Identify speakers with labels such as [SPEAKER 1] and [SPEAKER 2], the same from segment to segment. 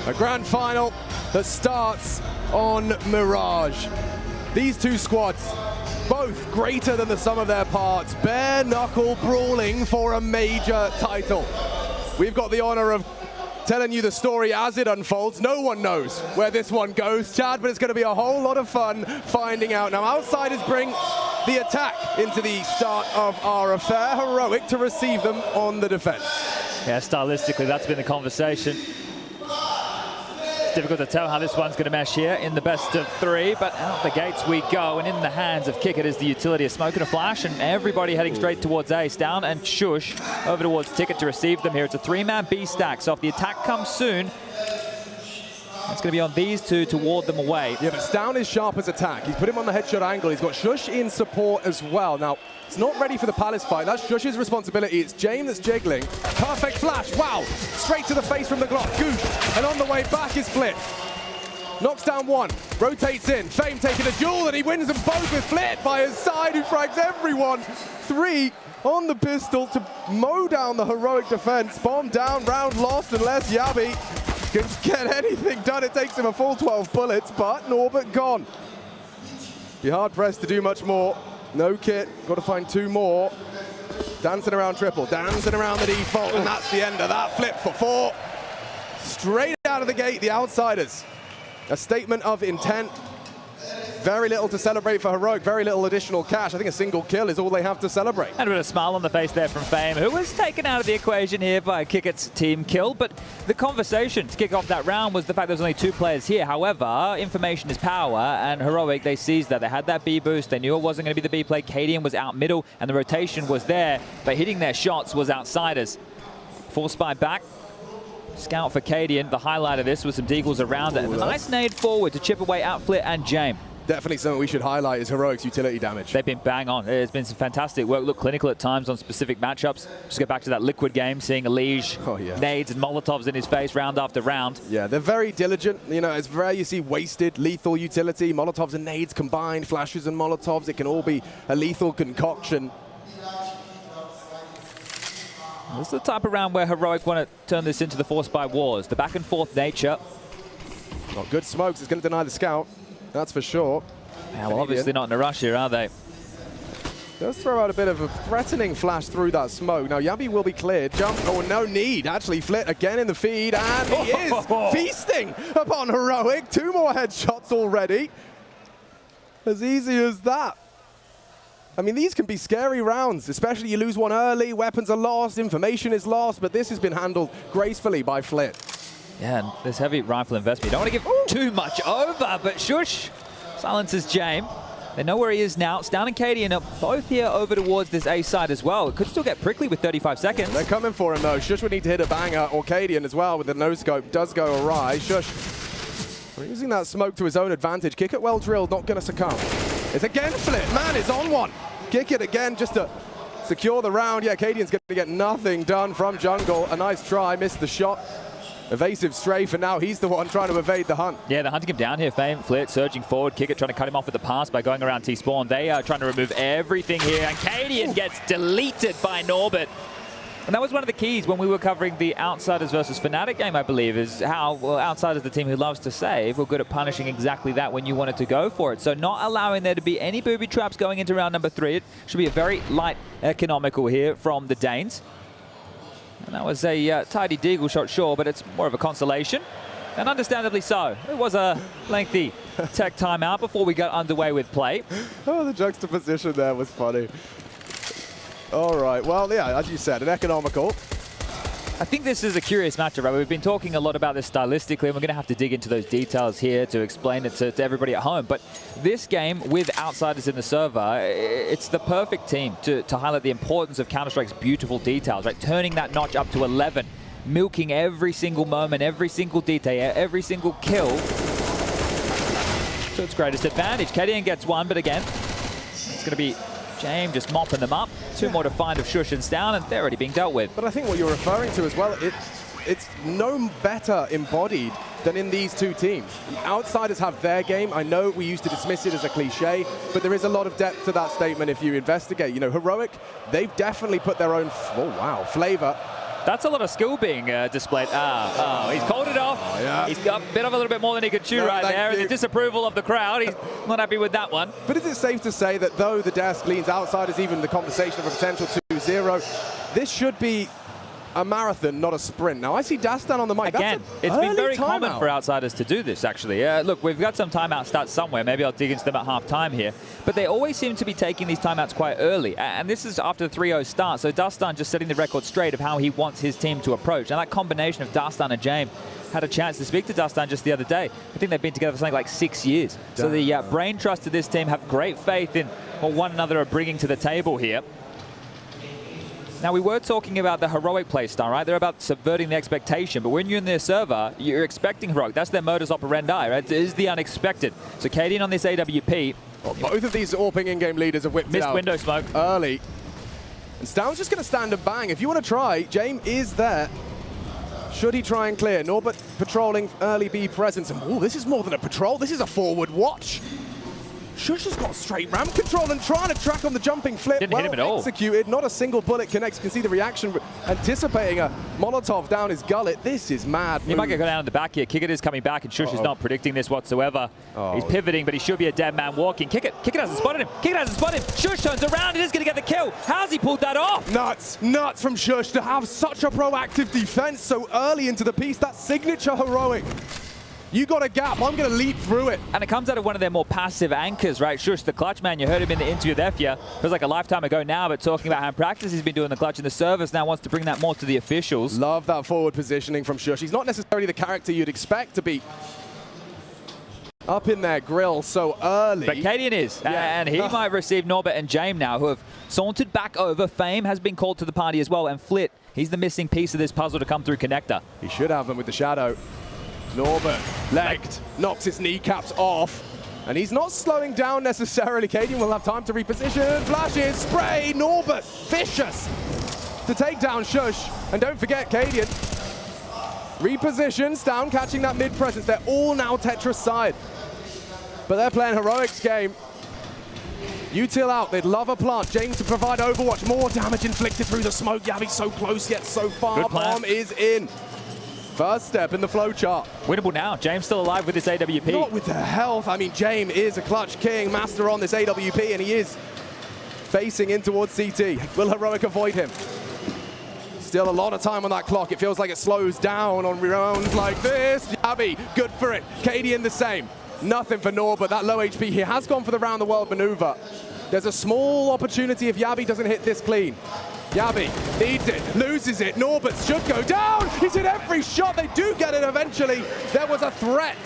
[SPEAKER 1] A grand final that starts on Mirage. These two squads, both greater than the sum of their parts, bare knuckle brawling for a major title. We've got the honor of telling you the story as it unfolds. No one knows where this one goes, Chad, but it's going to be a whole lot of fun finding out. Now, Outsiders bring the attack into the start of our affair. Heroic to receive them on the defense.
[SPEAKER 2] Yeah, stylistically, that's been the conversation. It's difficult to tell how this one's going to mesh here in the best of three, but out the gates we go, and in the hands of Kickit is the utility. A smoke and a flash, and everybody heading straight towards Ace. Down and Shush over towards Ticket to receive them here. It's a three-man B stack, so if the attack comes soon, it's going to be on these two to ward them away.
[SPEAKER 1] Yeah, but Stown is sharp as attack. He's put him on the headshot angle. He's got Shush in support as well. Now, it's not ready for the Palace fight. That's Shush's responsibility. It's James that's jiggling. Perfect flash. Wow. Straight to the face from the Glock. Goosh. And on the way back is Flit. Knocks down one. Rotates in. Fame taking a duel, and he wins them both with Flit by his side, who frags everyone. Three on the pistol to mow down the Heroic defense. Bomb down, round lost, unless Yabi can get anything done. It takes him a full 12 bullets, but Norbert gone. Be hard pressed to do much more. No kit, got to find two more. Dancing around triple, dancing around the default, and that's the end of that. Flip for four. Straight out of the gate, the Outsiders. A statement of intent. Very little to celebrate for Heroic, very little additional cash. I think a single kill is all they have to celebrate.
[SPEAKER 2] And a bit of a smile on the face there from Fame, who was taken out of the equation here by Kickit's team kill. But the conversation to kick off that round was the fact there was only two players here. However, information is power, and Heroic, they seized that. They had that B boost. They knew it wasn't going to be the B play. Cadian was out middle, and the rotation was there. But hitting their shots was Outsiders. Full spy back. Scout for Cadian. The highlight of this was some deagles around it. And a nice nade forward to chip away out Flit and James.
[SPEAKER 1] Definitely something we should highlight is Heroic's utility damage.
[SPEAKER 2] They've been bang on. It's been some fantastic work. Look clinical at times on specific matchups. Just go back to that Liquid game, seeing Elige, nades and Molotovs in his face round after round.
[SPEAKER 1] Yeah, they're very diligent. You know, it's rare you see wasted lethal utility. Molotovs and nades combined, flashes and Molotovs. It can all be a lethal concoction.
[SPEAKER 2] This is the type of round where Heroic want to turn this into the Force by Wars. The back and forth nature.
[SPEAKER 1] Got good smokes. It's going to deny the scout. That's for sure.
[SPEAKER 2] Yeah, well, obviously not in a rush here, are they?
[SPEAKER 1] Does throw out a bit of a threatening flash through that smoke. Now, Yabi will be cleared. Jump. Oh, no need. Actually, Flit again in the feed. And he is feasting upon Heroic. Two more headshots already. As easy as that. I mean, these can be scary rounds, especially you lose one early, weapons are lost, information is lost, but this has been handled gracefully by Flit.
[SPEAKER 2] Yeah, and this heavy rifle investment. You don't want to give too much over, but Shush silences James. They know where he is now. Stown and Cadian are both here over towards this A side as well. It could still get prickly with 35 seconds.
[SPEAKER 1] They're coming for him, though. Shush would need to hit a banger, or Cadian as well with the no-scope. Does go awry. Shush using that smoke to his own advantage. Kick it well drilled, not going to succumb. It's again Flit. Man is on one. Kick it again just to secure the round. Yeah, Cadian's going to get nothing done from jungle. A nice try, missed the shot. Evasive strafe, and now he's the one trying to evade the hunt.
[SPEAKER 2] Yeah, they're hunting him down here. Fame, Flit surging forward. Kickit trying to cut him off with the pass by going around T-Spawn. They are trying to remove everything here, and Cadian gets deleted by Norbert. And that was one of the keys when we were covering the Outsiders versus Fnatic game, I believe, is how, well, Outsiders, the team who loves to save, were good at punishing exactly that when you wanted to go for it. So not allowing there to be any booby traps going into round number 3. It should be a very light economical here from the Danes. And that was a tidy deagle shot, sure, but it's more of a consolation. And understandably so. It was a lengthy tech timeout before we got underway with play.
[SPEAKER 1] Oh, the juxtaposition there was funny. All right, well, yeah, as you said, an economical.
[SPEAKER 2] I think this is a curious matchup, right? We've been talking a lot about this stylistically, and we're going to have to dig into those details here to explain it to everybody at home. But this game, with Outsiders in the server, it's the perfect team to highlight the importance of Counter-Strike's beautiful details, right? Turning that notch up to 11, milking every single moment, every single detail, every single kill to its greatest advantage. Cadian gets one, but again, it's going to be James just mopping them up. Two more to find of Shush and Stown, and they're already being dealt with.
[SPEAKER 1] But I think what you're referring to as well, it's no better embodied than in these two teams. The Outsiders have their game. I know we used to dismiss it as a cliche, but there is a lot of depth to that statement if you investigate. You know, Heroic, they've definitely put their own, flavor
[SPEAKER 2] That's a lot of skill being displayed. He's called it off.
[SPEAKER 1] Oh, yeah.
[SPEAKER 2] He's got a bit of a little bit more than he could chew right there. And the disapproval of the crowd. He's not happy with that one.
[SPEAKER 1] But is it safe to say that though the desk leans outside as even the conversation of a potential 2-0, this should be a marathon, not a sprint? Now, I see Dastan on the mic.
[SPEAKER 2] Again, it's been very common for outsiders to do this, actually. Look, we've got some timeout stats somewhere. Maybe I'll dig into them at half-time here. But they always seem to be taking these timeouts quite early. And this is after the 3-0 start. So Dastan just setting the record straight of how he wants his team to approach. And that combination of Dastan and James, had a chance to speak to Dastan just the other day. I think they've been together for something like 6 years. So the brain trust of this team have great faith in what one another are bringing to the table here. Now, we were talking about the heroic play style, right? They're about subverting the expectation, but when you're in their server, you're expecting heroic. That's their modus operandi, right? It is the unexpected. So Cadian on this AWP.
[SPEAKER 1] Well, both of these AWPing in-game leaders have whipped it
[SPEAKER 2] missed
[SPEAKER 1] out
[SPEAKER 2] window smoke
[SPEAKER 1] early. And Stound's just going to stand and bang. If you want to try, James is there. Should he try and clear? Norbert patrolling early B presence. And oh, this is more than a patrol. This is a forward watch. Shush has got straight ramp control and trying to track on the jumping flip.
[SPEAKER 2] Didn't hit him at all.
[SPEAKER 1] Executed. Not a single bullet connects. You can see the reaction, anticipating a Molotov down his gullet. This is mad.
[SPEAKER 2] He might get down in the back here. Kickit is coming back, and Shush is not predicting this whatsoever. He's pivoting, but he should be a dead man walking. Kickit hasn't spotted him. Kickit hasn't spotted him. Shush turns around and is going to get the kill. How's he pulled that off?
[SPEAKER 1] Nuts from Shush to have such a proactive defense so early into the piece. That signature heroic. You got a gap, I'm going to leap through it.
[SPEAKER 2] And it comes out of one of their more passive anchors, right? Shush, the clutch man, you heard him in the interview with Efia. It was like a lifetime ago now, but talking about how in practice he's been doing the clutch in the service, now wants to bring that more to the officials.
[SPEAKER 1] Love that forward positioning from Shush. He's not necessarily the character you'd expect to be up in their grill so early.
[SPEAKER 2] But Cadian is, and he might receive Norbert and James now, who have sauntered back over. Fame has been called to the party as well, and Flit, he's the missing piece of this puzzle to come through connector.
[SPEAKER 1] He should have them with the shadow. Norbert, legged, knocks his kneecaps off. And he's not slowing down necessarily. Cadian will have time to reposition. Flashes, spray, Norbert, vicious to take down Shush. And don't forget, Cadian repositions down, catching that mid-presence. They're all now Tetris side. But they're playing heroics game. Util out, they'd love a plant. James to provide overwatch, more damage inflicted through the smoke. Yavi's so close yet so far. Bomb is in. First step in the flowchart.
[SPEAKER 2] Winnable now. James still alive with this AWP.
[SPEAKER 1] Not with the health. I mean, James is a clutch king, master on this AWP, and he is facing in towards CT. Will Heroic avoid him? Still a lot of time on that clock. It feels like it slows down on rounds like this. Yabi, good for it. Cadian the same. Nothing for Norbert. That low HP, he has gone for the round the world maneuver. There's a small opportunity if Yabi doesn't hit this clean. Yabi needs it, loses it. Norbert should go down. He's hit every shot. They do get it eventually. There was a threat.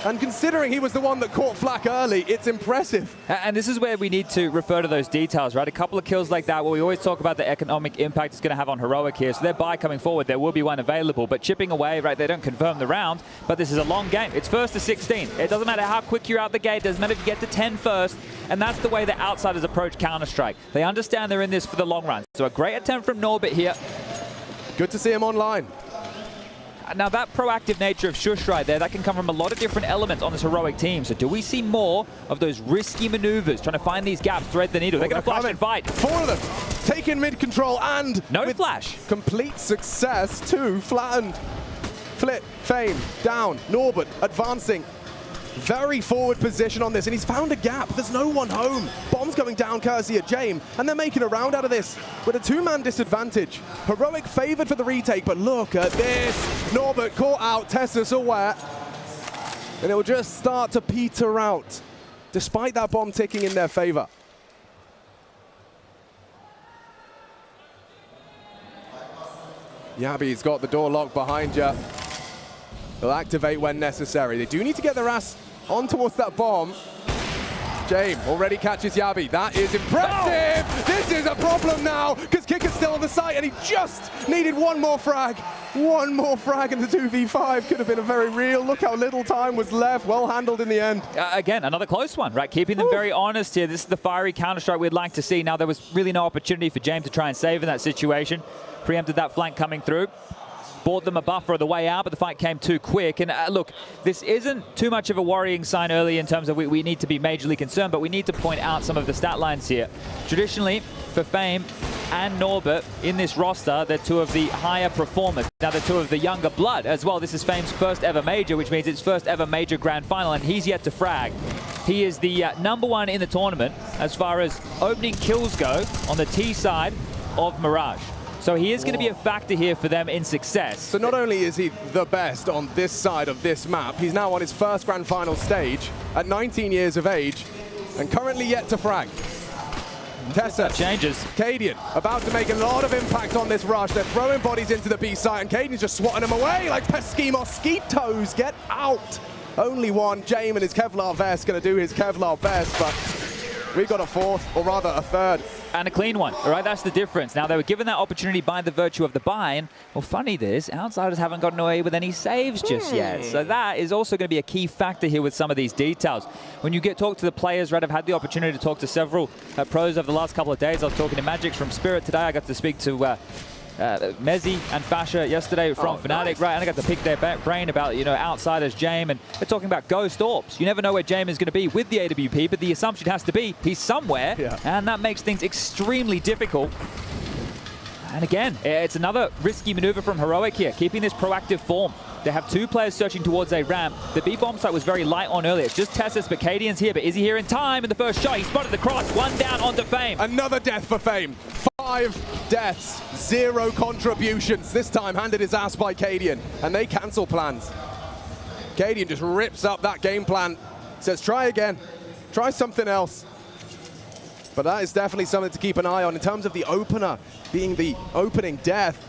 [SPEAKER 1] And considering he was the one that caught flak early, it's impressive.
[SPEAKER 2] And this is where we need to refer to those details, right? A couple of kills like that, where we always talk about the economic impact it's going to have on Heroic here. So their buy coming forward, there will be one available. But chipping away, right, they don't confirm the round. But this is a long game. It's first to 16. It doesn't matter how quick you're out the gate. It doesn't matter if you get to 10 first. And that's the way the outsiders approach Counter-Strike. They understand they're in this for the long run. So a great attempt from Norbert here.
[SPEAKER 1] Good to see him online.
[SPEAKER 2] Now that proactive nature of Shush right there, that can come from a lot of different elements on this Heroic team. So do we see more of those risky maneuvers, trying to find these gaps, thread the needle? They're going to flash and fight.
[SPEAKER 1] 4 of them taking mid-control and
[SPEAKER 2] no flash.
[SPEAKER 1] Complete success, 2 flattened. Flip, Fame, down, Norbert advancing. Very forward position on this, and he's found a gap. There's no one home. Bomb's going down courtesy of James, and they're making a round out of this with a 2-man disadvantage. Heroic favored for the retake, but look at this. Norbert caught out, Tessus aware, and it will just start to peter out, despite that bomb ticking in their favor. Yabi's got the door locked behind you. They'll activate when necessary. They do need to get their ass on towards that bomb. James already catches Yabi. That is impressive. Oh. This is a problem now because Kicker's still on the site and he just needed one more frag. One more frag and the 2v5 could have been a very real. Look how little time was left. Well handled in the end.
[SPEAKER 2] Again, another close one, right? Keeping them very honest here. This is the fiery Counter-Strike we'd like to see. Now, there was really no opportunity for James to try and save in that situation. Preempted that flank coming through. Bought them a buffer on the way out, but the fight came too quick. And look, this isn't too much of a worrying sign early in terms of we need to be majorly concerned, but we need to point out some of the stat lines here. Traditionally, for Fame, and Norbert in this roster, they're two of the higher performers. Now they're two of the younger blood as well. This is Fame's first ever major, which means it's first ever major grand final, and he's yet to frag. He is the #1 in the tournament as far as opening kills go on the T side of Mirage. So he is going to be a factor here for them in success.
[SPEAKER 1] So not only is he the best on this side of this map, he's now on his first grand final stage at 19 years of age and currently yet to frag. Tessa
[SPEAKER 2] changes.
[SPEAKER 1] Cadian about to make a lot of impact on this rush. They're throwing bodies into the B site and Cadian's just swatting them away like pesky mosquitoes. Get out. Only one. James and his Kevlar vest going to do his Kevlar best, but we've got a fourth, or rather a third.
[SPEAKER 2] And a clean one, all right? That's the difference. Now, they were given that opportunity by the virtue of the buy-in. Well, funny this, Outsiders haven't gotten away with any saves just yet. So that is also going to be a key factor here with some of these details. When you talk to the players, right, I've had the opportunity to talk to several pros over the last couple of days. I was talking to Magic from Spirit today. I got to speak to Mezzi and Fasha yesterday from Fnatic,
[SPEAKER 1] nice.
[SPEAKER 2] right? And I got to pick their brain about, Outsiders, James, and they're talking about Ghost Orbs. You never know where James is going to be with the AWP, but the assumption has to be he's somewhere, and that makes things extremely difficult. And again, it's another risky maneuver from Heroic here, keeping this proactive form. They have two players searching towards a ramp. The B-bomb site was very light on earlier. It's just Tessus, but Cadian's here. But is he here in time? In the first shot, he spotted the cross. One down onto Fame.
[SPEAKER 1] Another death for Fame. 5 deaths, 0 contributions. This time handed his ass by Cadian, and they cancel plans. Cadian just rips up that game plan. Says, try again. Try something else. But that is definitely something to keep an eye on in terms of the opener being the opening death.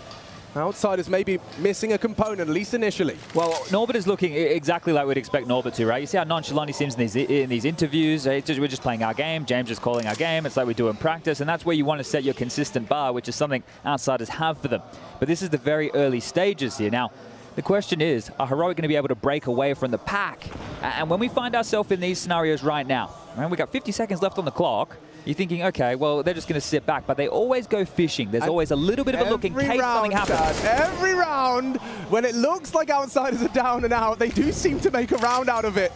[SPEAKER 1] Outsiders maybe missing a component, at least initially.
[SPEAKER 2] Well, Norbert is looking exactly like we'd expect Norbert to, right? You see how nonchalant he seems in these interviews. We're just playing our game. James is calling our game. It's like we do in practice, and that's where you want to set your consistent bar, which is something Outsiders have for them. But this is the very early stages here. Now, the question is, are Heroic going to be able to break away from the pack? And when we find ourselves in these scenarios right now, right, we got 50 seconds left on the clock, you're thinking, okay, well, they're just going to sit back, but they always go fishing. There's always a little bit of a look in case something happens.
[SPEAKER 1] Every round, when it looks like Outsiders are down and out, they do seem to make a round out of it.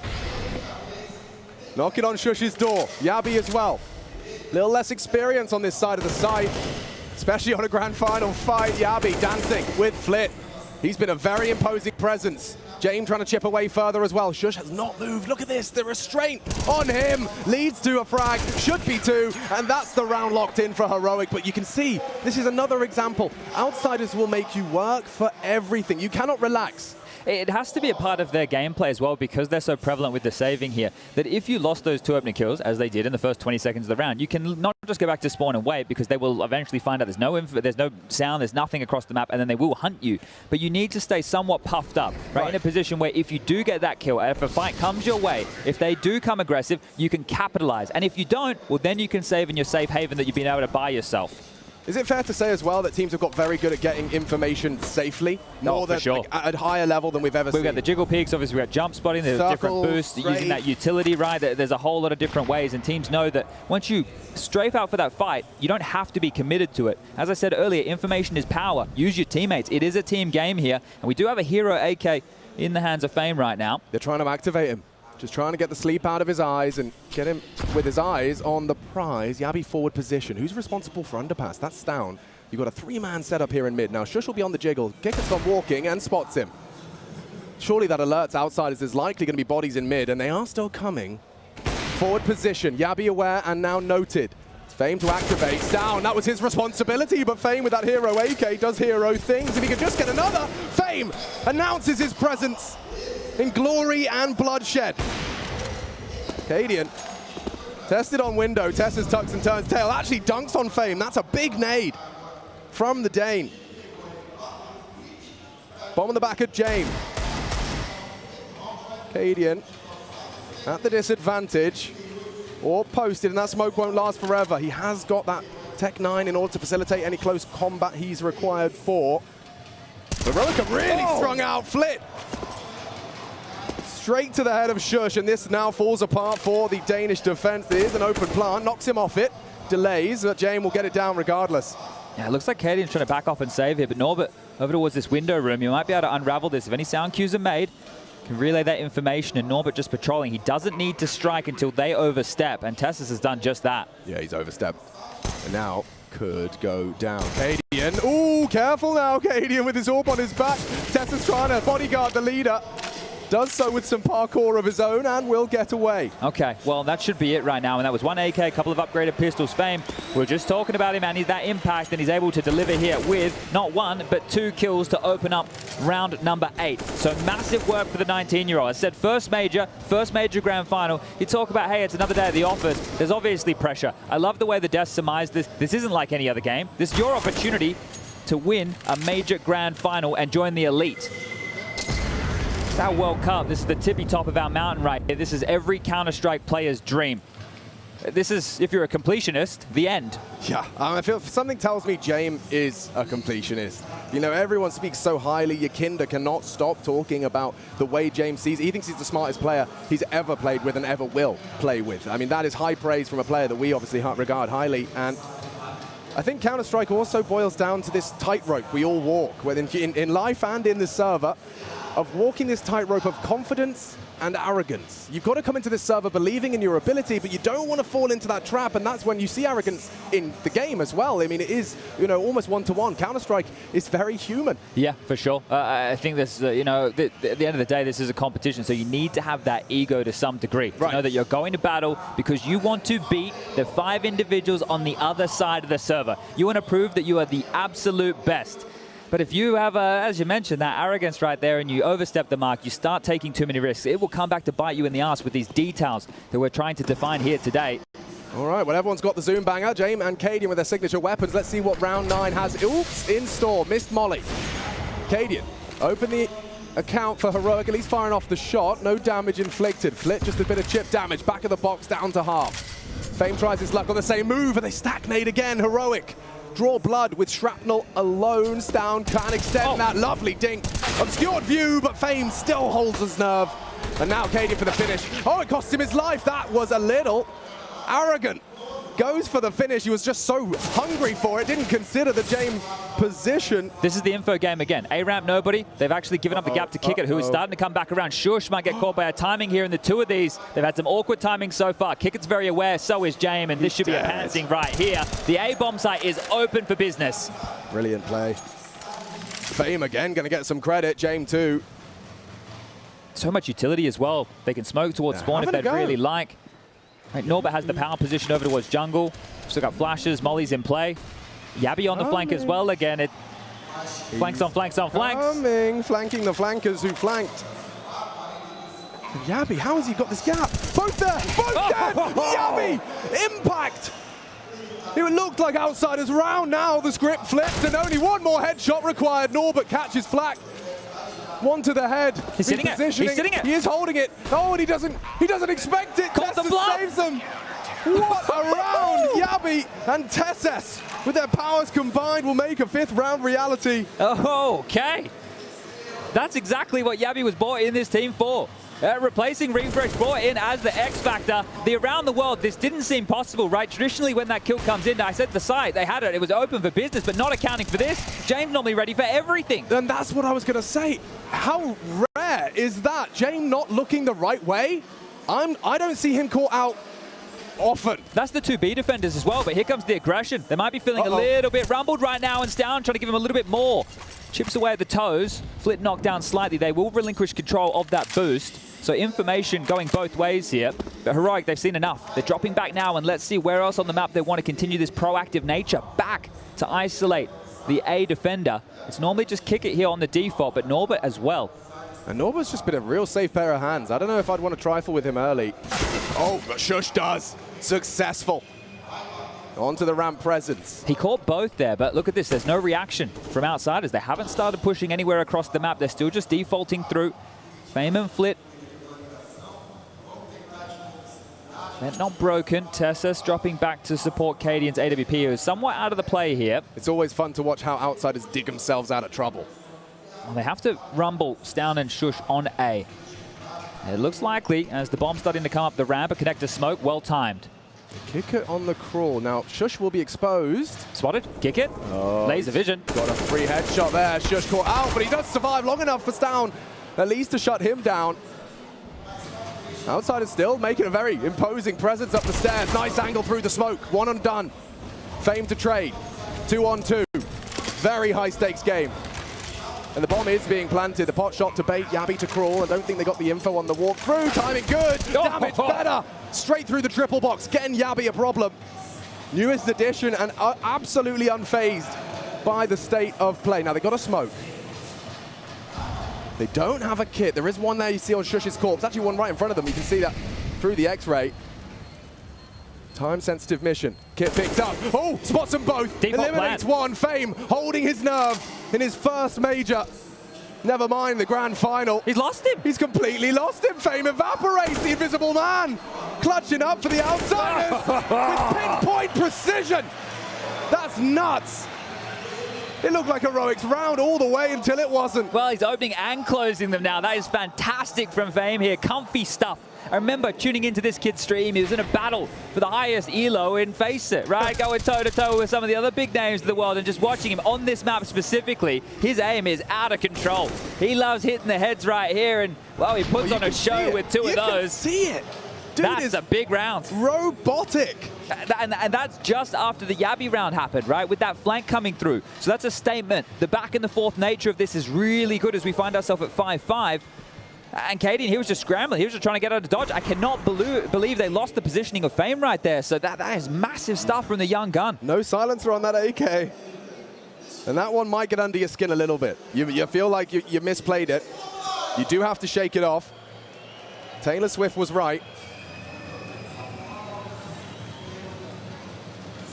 [SPEAKER 1] Knocking on Shush's door. Yabi as well. Little less experience on this side of the site, especially on a grand final fight. Yabi dancing with Flit. He's been a very imposing presence. James trying to chip away further as well. Shush has not moved. Look at this. The restraint on him leads to a frag. Should be 2. And that's the round locked in for Heroic. But you can see, this is another example. Outsiders will make you work for everything. You cannot relax.
[SPEAKER 2] It has to be a part of their gameplay as well, because they're so prevalent with the saving here, that if you lost those 2 opening kills, as they did in the first 20 seconds of the round, you can not just go back to spawn and wait, because they will eventually find out there's no sound, there's nothing across the map, and then they will hunt you. But you need to stay somewhat puffed up, right? In a position where if you do get that kill, if a fight comes your way, if they do come aggressive, you can capitalize. And if you don't, well, then you can save in your safe haven that you've been able to buy yourself.
[SPEAKER 1] Is it fair to say as well that teams have got very good at getting information safely? More than,
[SPEAKER 2] sure.
[SPEAKER 1] Like, at a higher level than we've ever seen.
[SPEAKER 2] We've got the jiggle peaks, obviously we've got jump spotting, there's different boosts, using that utility, right? There's a whole lot of different ways, and teams know that once you strafe out for that fight, you don't have to be committed to it. As I said earlier, information is power. Use your teammates. It is a team game here, and we do have a hero AK in the hands of Fame right now.
[SPEAKER 1] They're trying to activate him. Just trying to get the sleep out of his eyes and get him with his eyes on the prize. Yabi forward position. Who's responsible for underpass? That's down. You've got a 3-man setup here in mid. Now, Shush will be on the jiggle. Kicker's on walking and spots him. Surely that alerts Outsiders there's likely going to be bodies in mid, and they are still coming. Forward position. Yabi aware and now noted. It's Fame to activate. Down. That was his responsibility, but Fame with that hero AK does hero things. If he could just get another, Fame announces his presence in glory and bloodshed. Cadian tested on window. Tessa's tucks and turns tail. Actually dunks on Fame. That's a big nade from the Dane. Bomb on the back of James. Cadian at the disadvantage, or posted, and that smoke won't last forever. He has got that Tech 9 in order to facilitate any close combat he's required for. Heroic have really strung out. Flit straight to the head of Shush, and this now falls apart for the Danish defense. There is an open plant, knocks him off it, delays, but James will get it down regardless.
[SPEAKER 2] Yeah, it looks like Cadian's trying to back off and save here, but Norbert over towards this window room. You might be able to unravel this. If any sound cues are made, can relay that information, and Norbert just patrolling. He doesn't need to strike until they overstep, and Tessus has done just that.
[SPEAKER 1] Yeah, he's overstepped. And now could go down. Cadian, ooh, careful now, Cadian with his orb on his back. Tessa's trying to bodyguard the leader. Does so with some parkour of his own and will get away.
[SPEAKER 2] Okay, well, that should be it right now. And that was one AK, a couple of upgraded pistols. Fame, we were just talking about him, and he's that impact, and he's able to deliver here with not 1, but 2 kills to open up round number 8. So massive work for the 19-year-old. I said first major grand final. You talk about, hey, it's another day at the office. There's obviously pressure. I love the way the Death surmised this. This isn't like any other game. This is your opportunity to win a major grand final and join the elite. It's our World Cup. This is the tippy top of our mountain right here. This is every Counter-Strike player's dream. This is, if you're a completionist, the end.
[SPEAKER 1] Yeah, I feel something tells me James is a completionist. You know, everyone speaks so highly. Yakinda cannot stop talking about the way James sees. He thinks he's the smartest player he's ever played with and ever will play with. I mean, that is high praise from a player that we obviously regard highly. And I think Counter-Strike also boils down to this tightrope we all walk, whether in life and in the server, of walking this tightrope of confidence and arrogance. You've got to come into this server believing in your ability, but you don't want to fall into that trap, and that's when you see arrogance in the game as well. I mean, it is, you know, almost one-to-one. Counter-Strike is very human.
[SPEAKER 2] Yeah, for sure. I think this, you know, at the end of the day, this is a competition, so you need to have that ego to some degree. Right. To know that you're going to battle because you want to beat the 5 individuals on the other side of the server. You want to prove that you are the absolute best. But if you have, as you mentioned, that arrogance right there and you overstep the mark, you start taking too many risks, it will come back to bite you in the ass with these details that we're trying to define here today.
[SPEAKER 1] All right, well, everyone's got the Zoom banger. James and Cadian with their signature weapons. Let's see what round 9 has. Oops, in store. Missed Molly. Cadian, open the account for Heroic, at least firing off the shot. No damage inflicted. Flit, just a bit of chip damage. Back of the box, down to half. Fame tries his luck on the same move, and they stack nade again. Heroic. Draw blood with shrapnel alone. Down can extend that lovely dink. Obscured view, but Fame still holds his nerve. And now Cadian for the finish. Oh, it cost him his life. That was a little arrogant. Goes for the finish. He was just so hungry for it. Didn't consider the James position.
[SPEAKER 2] This is the info game again. A-ramp, nobody. They've actually given up the gap to Kick It, who is starting to come back around. Shush might get caught by a timing here in the 2 of these. They've had some awkward timing so far. Kick It's very aware, so is James, and this should be a pantsing right here. The A-bomb site is open for business.
[SPEAKER 1] Brilliant play. Fame again, going to get some credit. James too.
[SPEAKER 2] So much utility as well. They can smoke towards spawn if they'd really like. Right, Norbert has the power position over towards jungle. Still got flashes, Molly's in play. Yabby on the flank as well. Again, it flanks on flanks on flanks.
[SPEAKER 1] Flanking the flankers who flanked. Yabby, how has he got this gap? Both there, both dead! Yabby, impact! It looked like outsiders round. Now the script flipped and only one more headshot required. Norbert catches flak. 1 to the head.
[SPEAKER 2] He's sitting it. He's sitting it.
[SPEAKER 1] He is holding it. Oh, and he doesn't expect it. Tessa saves him. What a round. Yabby and Tesses, with their powers combined, will make a 5th round reality.
[SPEAKER 2] Oh, okay. That's exactly what Yabby was brought in this team for. Replacing Refresh, brought in as the X Factor. The around the world, this didn't seem possible, right? Traditionally, when that kill comes in, I said the site, they had it. It was open for business, but not accounting for this. James normally ready for everything.
[SPEAKER 1] And that's what I was going to say. How rare is that? James not looking the right way? I don't see him caught out often.
[SPEAKER 2] That's the 2B defenders as well, but here comes the aggression. They might be feeling a little bit rumbled right now, and Stown trying to give him a little bit more. Chips away at the toes. Flit knocked down slightly. They will relinquish control of that boost. So information going both ways here. But Heroic, they've seen enough. They're dropping back now, and let's see where else on the map they want to continue this proactive nature. Back to isolate the A defender. It's normally just Kick It here on the default, but Norbert as well.
[SPEAKER 1] And Norbert's just been a real safe pair of hands. I don't know if I'd want to trifle with him early. Oh, but Shush does. Successful. Onto the ramp presence.
[SPEAKER 2] He caught both there, but look at this. There's no reaction from outsiders. They haven't started pushing anywhere across the map. They're still just defaulting through. Fame and Flit. They're not broken. Tessus dropping back to support Cadian's AWP, who is somewhat out of the play here.
[SPEAKER 1] It's always fun to watch how outsiders dig themselves out of trouble.
[SPEAKER 2] Well, they have to rumble Stown and Shush on A. It looks likely as the bomb's starting to come up the ramp. A connector smoke, well timed.
[SPEAKER 1] Kick It on the crawl. Now, Shush will be exposed.
[SPEAKER 2] Spotted. Kick It. Laser vision.
[SPEAKER 1] Got a free headshot there. Shush caught out, but he does survive long enough for Stown at least to shut him down. Outsiders still making a very imposing presence up the stairs. Nice angle through the smoke. One and done. Fame to trade. 2-on-2. Very high stakes game. And the bomb is being planted. The pot shot to bait Yabby to crawl. I don't think they got the info on the walk through. Timing good. Damage better. Straight through the triple box. Getting Yabby a problem. Newest addition and absolutely unfazed by the state of play. Now they got a smoke. They don't have a kit. There is one there you see on Shush's corpse. Actually one right in front of them. You can see that through the X-ray. Time-sensitive mission. Kit picked up. Oh, spots them both.
[SPEAKER 2] Default
[SPEAKER 1] Eliminates
[SPEAKER 2] plan.
[SPEAKER 1] one. Fame holding his nerve in his first major. Never mind the grand final.
[SPEAKER 2] He's lost him.
[SPEAKER 1] He's completely lost him. Fame evaporates. The invisible man clutching up for the outsiders with pinpoint precision. That's nuts. It looked like Heroic's round all the way until it wasn't.
[SPEAKER 2] Well, he's opening and closing them now. That is fantastic from Fame here. Comfy stuff. I remember tuning into this kid's stream. He was in a battle for the highest elo in Face It, right? Going toe-to-toe with some of the other big names of the world, and just watching him on this map specifically, his aim is out of control. He loves hitting the heads right here, and, well, he puts on a show with two of those.
[SPEAKER 1] You can see it. Dude,
[SPEAKER 2] that's a big round.
[SPEAKER 1] Robotic.
[SPEAKER 2] And that's just after the Yabby round happened, right? With that flank coming through. So that's a statement. The back and the forth nature of this is really good as we find ourselves at 5-5. And Cadian, he was just scrambling. He was just trying to get out of dodge. I cannot believe they lost the positioning of Fame right there. So that is massive stuff from the young gun.
[SPEAKER 1] No silencer on that AK. And that one might get under your skin a little bit. You feel like you misplayed it. You do have to shake it off. Taylor Swift was right.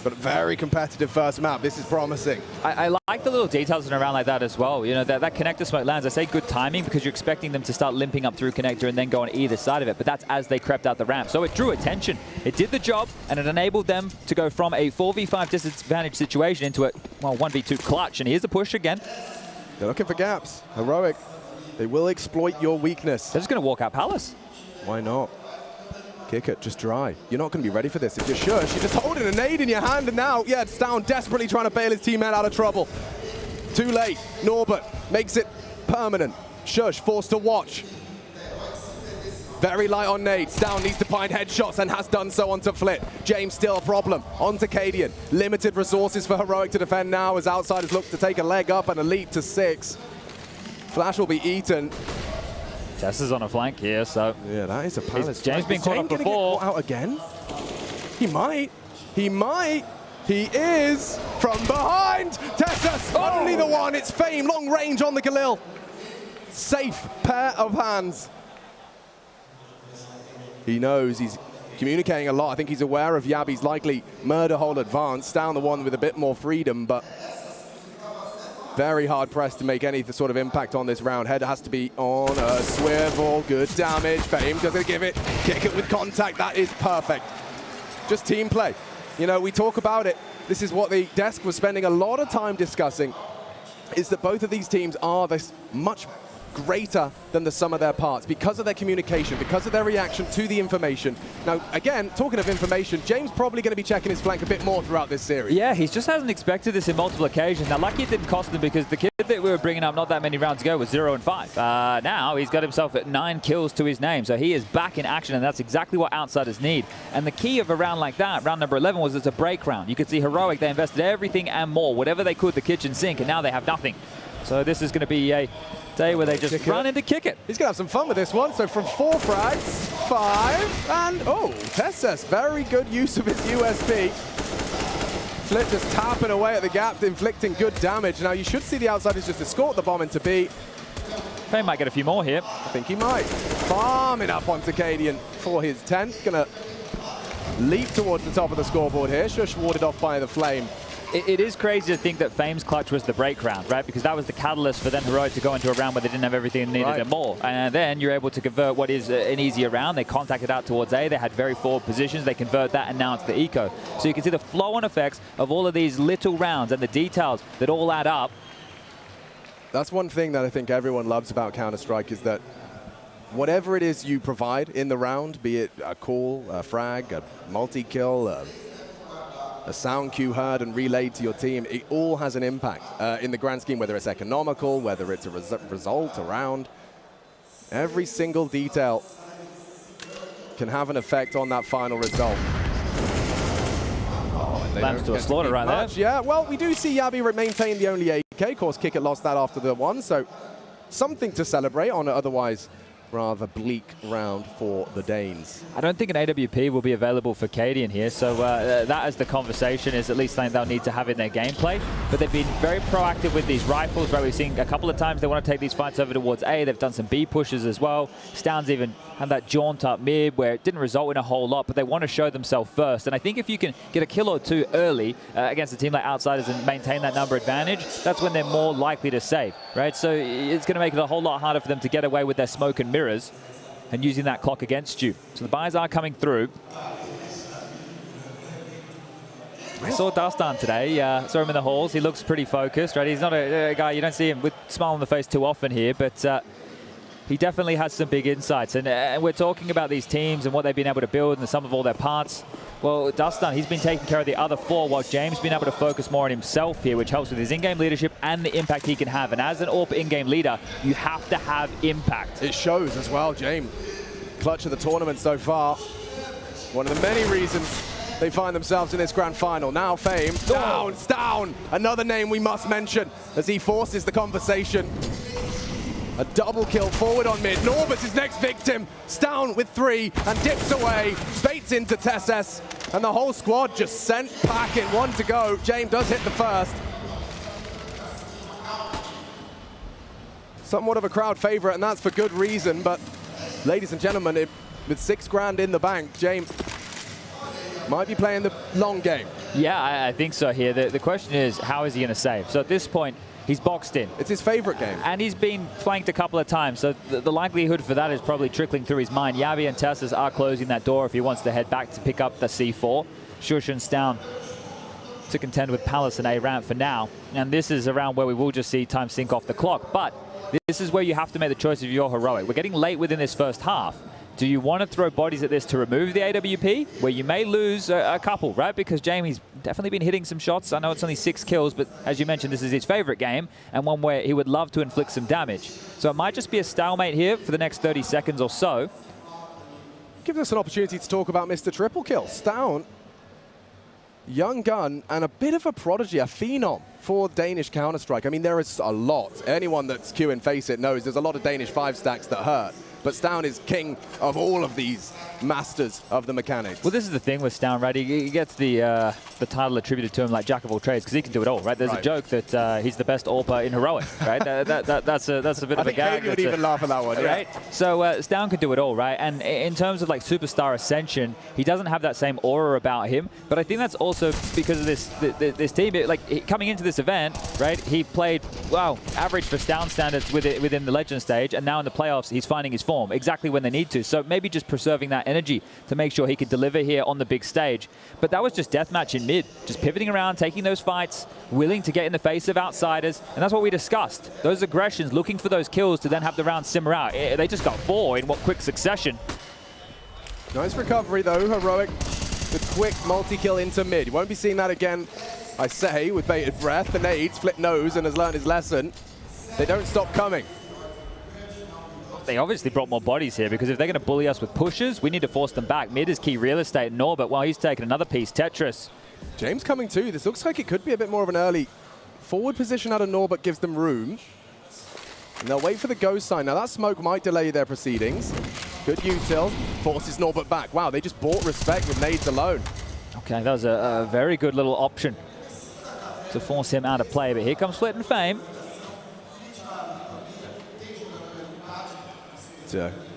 [SPEAKER 1] But a very competitive first map. This is promising.
[SPEAKER 2] I like the little details in a round like that as well. You know, that connector smoke lands. I say good timing because you're expecting them to start limping up through connector and then go on either side of it. But that's as they crept out the ramp. So it drew attention. It did the job, and it enabled them to go from a 4v5 disadvantage situation into a, well, 1v2 clutch. And here's the push again.
[SPEAKER 1] They're looking for gaps. Heroic. They will exploit your weakness.
[SPEAKER 2] They're just going to walk out Palace.
[SPEAKER 1] Why not? Kick it, just dry. You're not going to be ready for this. If you're sure, you're just holding a nade in your hand, and now, yeah, it's down, desperately trying to bail his teammate out of trouble. Too late. Norbert makes it permanent. Shush forced to watch. Very light on nades. Down needs to find headshots and has done so onto Flit. James still a problem. Onto Cadian. Limited resources for Heroic to defend now as outsiders look to take a leg up and a leap to 6. Flash will be eaten.
[SPEAKER 2] Tess is on a flank here, so...
[SPEAKER 1] Yeah, that is a Palace.
[SPEAKER 2] James been caught up before.
[SPEAKER 1] Get caught out again? He might. He might. He is from behind. Tessas, only the one. It's Fame, long range on the Galil. Safe pair of hands. He knows he's communicating a lot. I think he's aware of Yabby's likely murder hole advance. Down the one with a bit more freedom, but very hard pressed to make any sort of impact on this round. Head has to be on a swivel. Good damage. Fame doesn't give it. Kick it with contact. That is perfect. Just team play. You know, we talk about it. This is what the desk was spending a lot of time discussing, is that both of these teams are this much greater than the sum of their parts because of their communication, because of their reaction to the information. Now, again, talking of information, James probably going to be checking his flank a bit more throughout this series.
[SPEAKER 2] Yeah, he just hasn't expected this in multiple occasions. Now, lucky it didn't cost him because the kid that we were bringing up not that many rounds ago was 0-5. Now he's got himself at 9 kills to his name, so he is back in action, and that's exactly what outsiders need. And the key of a round like that, round number 11, was it's a break round. You could see Heroic, they invested everything and more, whatever they could, the kitchen sink, and now they have nothing. So this is going to be a day where they just run in to kick it.
[SPEAKER 1] He's going to have some fun with this one. So from 4 frags, 5, and oh, Tessas, very good use of his USB. Flit just tapping away at the gap, inflicting good damage. Now you should see the outsiders just escort the bomb into B.
[SPEAKER 2] Fame might get a few more here.
[SPEAKER 1] I think he might. Farming up onto Cadian for his 10th. Gonna leap towards the top of the scoreboard here. Shush warded off by the flame.
[SPEAKER 2] It is crazy to think that Fame's clutch was the break round, right? Because that was the catalyst for then Heroic to go into a round where they didn't have everything they needed and more. And then you're able to convert what is an easier round. They contacted out towards A. They had very forward positions. They convert that, and now it's the eco. So you can see the flow-on effects of all of these little rounds and the details that all add up.
[SPEAKER 1] That's one thing that I think everyone loves about Counter-Strike, is that whatever it is you provide in the round, be it a call, a frag, a multi-kill, a sound cue heard and relayed to your team, it all has an impact in the grand scheme, whether it's economical, whether it's a result, a round. Every single detail can have an effect on that final result. Oh, and
[SPEAKER 2] Lambs to a slaughter right there.
[SPEAKER 1] Yeah, well, we do see Yabi maintain the only AK. Of course, Kickit lost that after the one, so something to celebrate on an otherwise rather bleak round for the Danes.
[SPEAKER 2] I don't think an AWP will be available for Cadian here, so that as the conversation is at least something they'll need to have in their gameplay. But they've been very proactive with these rifles, right? We've seen a couple of times they want to take these fights over towards A. They've done some B pushes as well. Stoun's even had that jaunt up mid where it didn't result in a whole lot, but they want to show themselves first. And I think if you can get a kill or two early against a team like Outsiders and maintain that number advantage, that's when they're more likely to save, right? So it's going to make it a whole lot harder for them to get away with their smoke and mirrors and using that clock against you. So the buys are coming through. I saw Dastan today, saw him in the halls. He looks pretty focused, right? He's not a guy, you don't see him with a smile on the face too often here, but he definitely has some big insights. And we're talking about these teams and what they've been able to build and the sum of all their parts. Well, Dastan, he's been taking care of the other four, while James has been able to focus more on himself here, which helps with his in-game leadership and the impact he can have. And as an AWP in-game leader, you have to have impact.
[SPEAKER 1] It shows as well, James. Clutch of the tournament so far. One of the many reasons they find themselves in this grand final. Now Fame, down, another name we must mention as he forces the conversation. A double kill forward on mid. Norbert is next victim. Stown with 3 and dips away. Baits into Tesses. And the whole squad just sent packing. 1 to go. James does hit the first. Somewhat of a crowd favorite, and that's for good reason. But ladies and gentlemen, with 6 grand in the bank, James might be playing the long game.
[SPEAKER 2] Yeah, I think so here. The question is, how is he going to save? So at this point, he's boxed in.
[SPEAKER 1] It's his favorite game. And
[SPEAKER 2] he's been flanked a couple of times, so the likelihood for that is probably trickling through his mind. Yabi and Tessus are closing that door if he wants to head back to pick up the C4. Shush and Stown to contend with Palace and A-Ramp for now. And this is around where we will just see time sink off the clock. But this is where you have to make the choice of your heroic. We're getting late within this first half. Do you want to throw bodies at this to remove the AWP, where you may lose a couple, right? Because Jamie's definitely been hitting some shots. I know it's only 6 kills, but as you mentioned, this is his favorite game and one where he would love to inflict some damage. So it might just be a stalemate here for the next 30 seconds or so.
[SPEAKER 1] Gives us an opportunity to talk about Mr. Triple Kill. Stown, young gun, and a bit of a prodigy, a phenom for Danish Counter-Strike. I mean, there is a lot. Anyone that's queuing Face It knows there's a lot of Danish 5 stacks that hurt. But Stown is king of all of these masters of the mechanics.
[SPEAKER 2] Well, this is the thing with Stown, right? He gets the title attributed to him like Jack of all trades because he can do it all, right? There's a joke that he's the best AWPer in heroic, right? that's a bit of a gag.
[SPEAKER 1] I think Katie would even laugh at that one,
[SPEAKER 2] right? Yeah. So Stown can do it all, right? And in terms of like superstar ascension, he doesn't have that same aura about him. But I think that's also because of this team. Like coming into this event, right? He played average for Stown standards within the Legend stage, and now in the playoffs, he's finding his form exactly when they need to. So maybe just preserving that energy to make sure he could deliver here on the big stage. But that was just deathmatch in mid, just pivoting around, taking those fights, willing to get in the face of Outsiders, and that's what we discussed. Those aggressions, looking for those kills to then have the round simmer out. They just got 4 in quick succession.
[SPEAKER 1] Nice recovery though, heroic. The quick multi-kill into mid. You won't be seeing that again, I say, with bated breath. The nades, flip nose, and has learned his lesson. They don't stop coming.
[SPEAKER 2] They obviously brought more bodies here because if they're going to bully us with pushes, we need to force them back. Mid is key real estate. Norbert, while he's taking another piece. Tetris.
[SPEAKER 1] James coming too. This looks like it could be a bit more of an early forward position out of Norbert, gives them room. And they'll wait for the go sign. Now that smoke might delay their proceedings. Good util. Forces Norbert back. Wow, they just bought respect with nades alone. Okay,
[SPEAKER 2] that was a very good little option to force him out of play. But here comes Flit and Fame.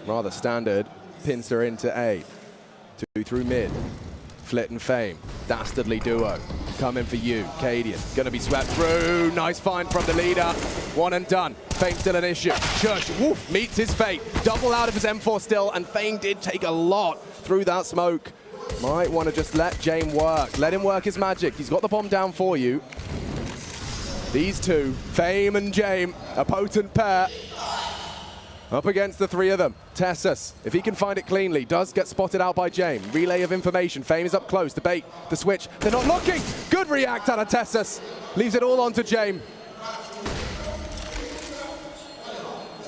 [SPEAKER 1] Rather standard pincer into A. 2 through mid. Flit and Fame. Dastardly duo. Coming for you. Cadian. Gonna be swept through. Nice find from the leader. 1 and done. Fame still an issue. Shush, woof, meets his fate. Double out of his M4 still, and Fame did take a lot through that smoke. Might want to just let James work. Let him work his magic. He's got the bomb down for you. These two, Fame and James, a potent pair. Up against the 3 of them. Tessus, if he can find it cleanly, does get spotted out by James. Relay of information. Fame is up close. The bait, the switch. They're not looking. Good react out of Tessus. Leaves it all on to James.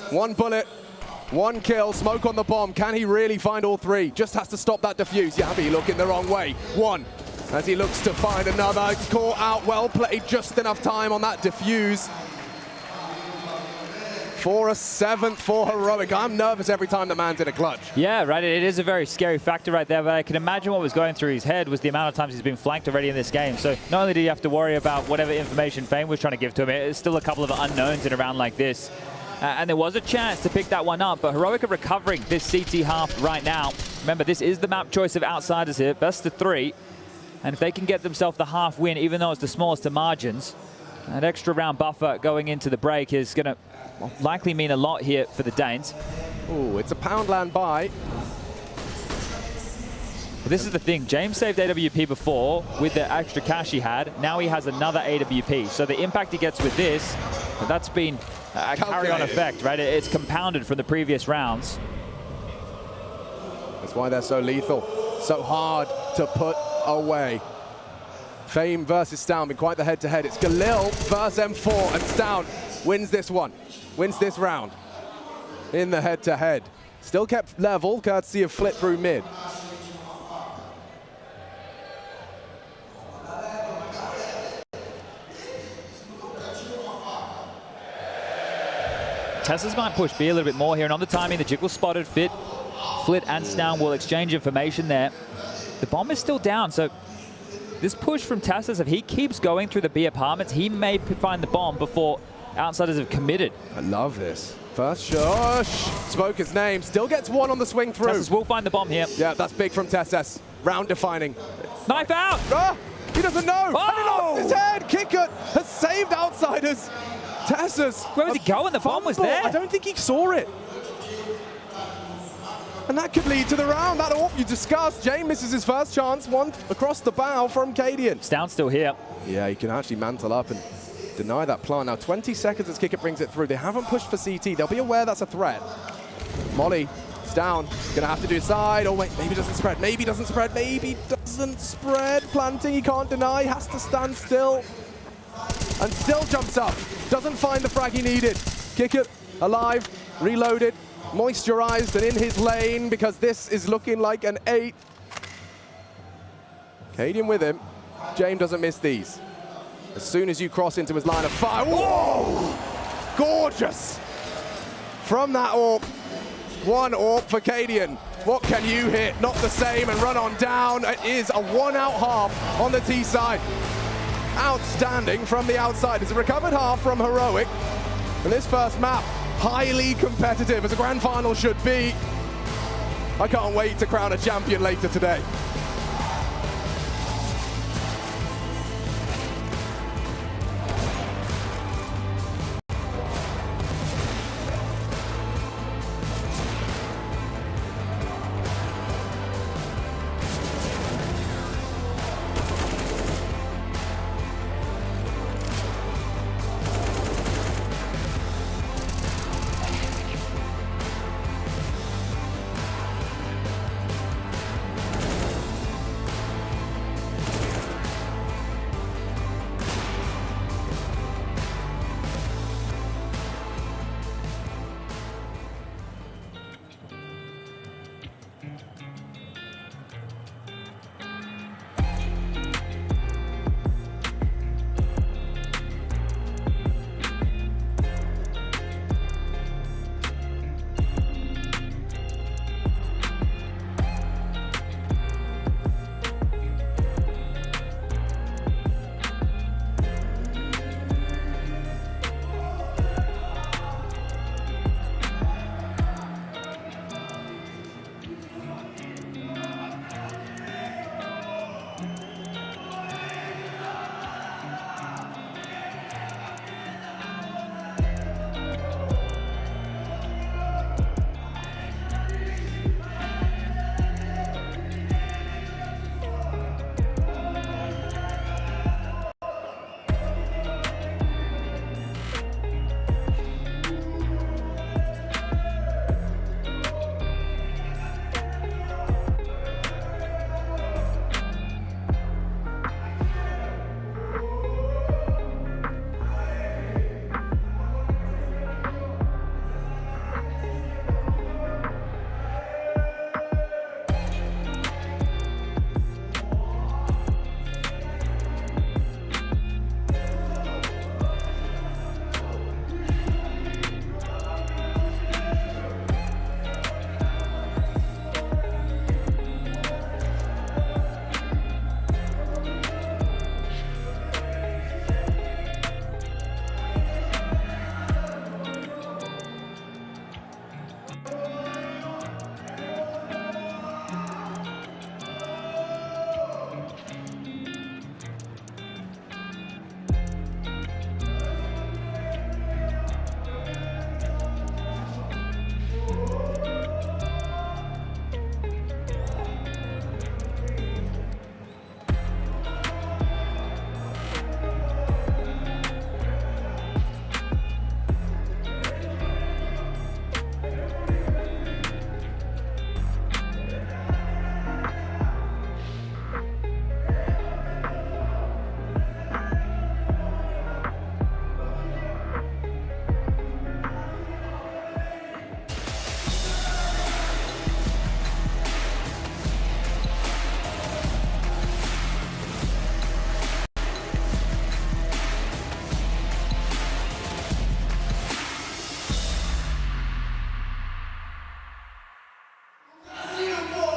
[SPEAKER 1] 1 bullet, 1 kill. Smoke on the bomb. Can he really find all 3? Just has to stop that defuse. Yabi looking the wrong way. 1. as he looks to find another. Caught out, well played, just enough time on that defuse. For a 7th for Heroic. I'm nervous every time the man's in a clutch.
[SPEAKER 2] Yeah, right. It is a very scary factor right there, but I can imagine what was going through his head was the amount of times he's been flanked already in this game. So not only did he have to worry about whatever information Fame was trying to give to him, it's still a couple of unknowns in a round like this. And there was a chance to pick that one up, but Heroic are recovering this CT half right now. Remember, this is the map choice of Outsiders here, best of 3. And if they can get themselves the half win, even though it's the smallest of margins, that extra round buffer going into the break is going to likely mean a lot here for the Danes.
[SPEAKER 1] Ooh, it's a Poundland buy.
[SPEAKER 2] But this is the thing, James saved AWP before with the extra cash he had. Now he has another AWP. So the impact he gets with this, that's been a carry-on effect, right? It's compounded from the previous rounds.
[SPEAKER 1] That's why they're so lethal, so hard to put away. Fame versus Stown, been quite the head-to-head. It's Galil versus M4, and Stown wins this one, wins this round in the head-to-head. Still kept level, courtesy of Flit through mid.
[SPEAKER 2] Tessas might push B a little bit more here, and on the timing, the Jiggle spotted Flit and Stown will exchange information there. The bomb is still down, so this push from Tessas, if he keeps going through the B apartments, he may find the bomb before Outsiders have committed.
[SPEAKER 1] I love this. First Shush, spoke his name, still gets one on the swing through.
[SPEAKER 2] Tessas will find the bomb here.
[SPEAKER 1] Yeah, that's big from Tessas. Round defining.
[SPEAKER 2] Knife out!
[SPEAKER 1] Ah, he doesn't know!
[SPEAKER 2] Oh!
[SPEAKER 1] And he lost his head! Kicker has saved Outsiders. Tessas.
[SPEAKER 2] Where was he going? The bomb was there.
[SPEAKER 1] I don't think he saw it. And that could lead to the round. That AWP you discussed. Jay misses his first chance. One across the bow from Cadian.
[SPEAKER 2] Stown's still here.
[SPEAKER 1] Yeah, he can actually mantle up and deny that plant. Now 20 seconds as Kicker brings it through. They haven't pushed for CT. They'll be aware that's a threat. Molly, Stown, gonna have to decide. Oh wait, maybe doesn't spread. Maybe doesn't spread. Maybe doesn't spread. Planting, he can't deny. Has to stand still. And still jumps up. Doesn't find the frag he needed. Kicker alive, reloaded, moisturized and in his lane because this is looking like an 8. Cadian with him. James doesn't miss these. As soon as you cross into his line of fire, whoa! Gorgeous! From that AWP, one AWP for Cadian. What can you hit? Not the same and run on down. It is a 1-out half on the T side. Outstanding from the outside. It's a recovered half from Heroic. And this first map, highly competitive, as a grand final should be. I can't wait to crown a champion later today.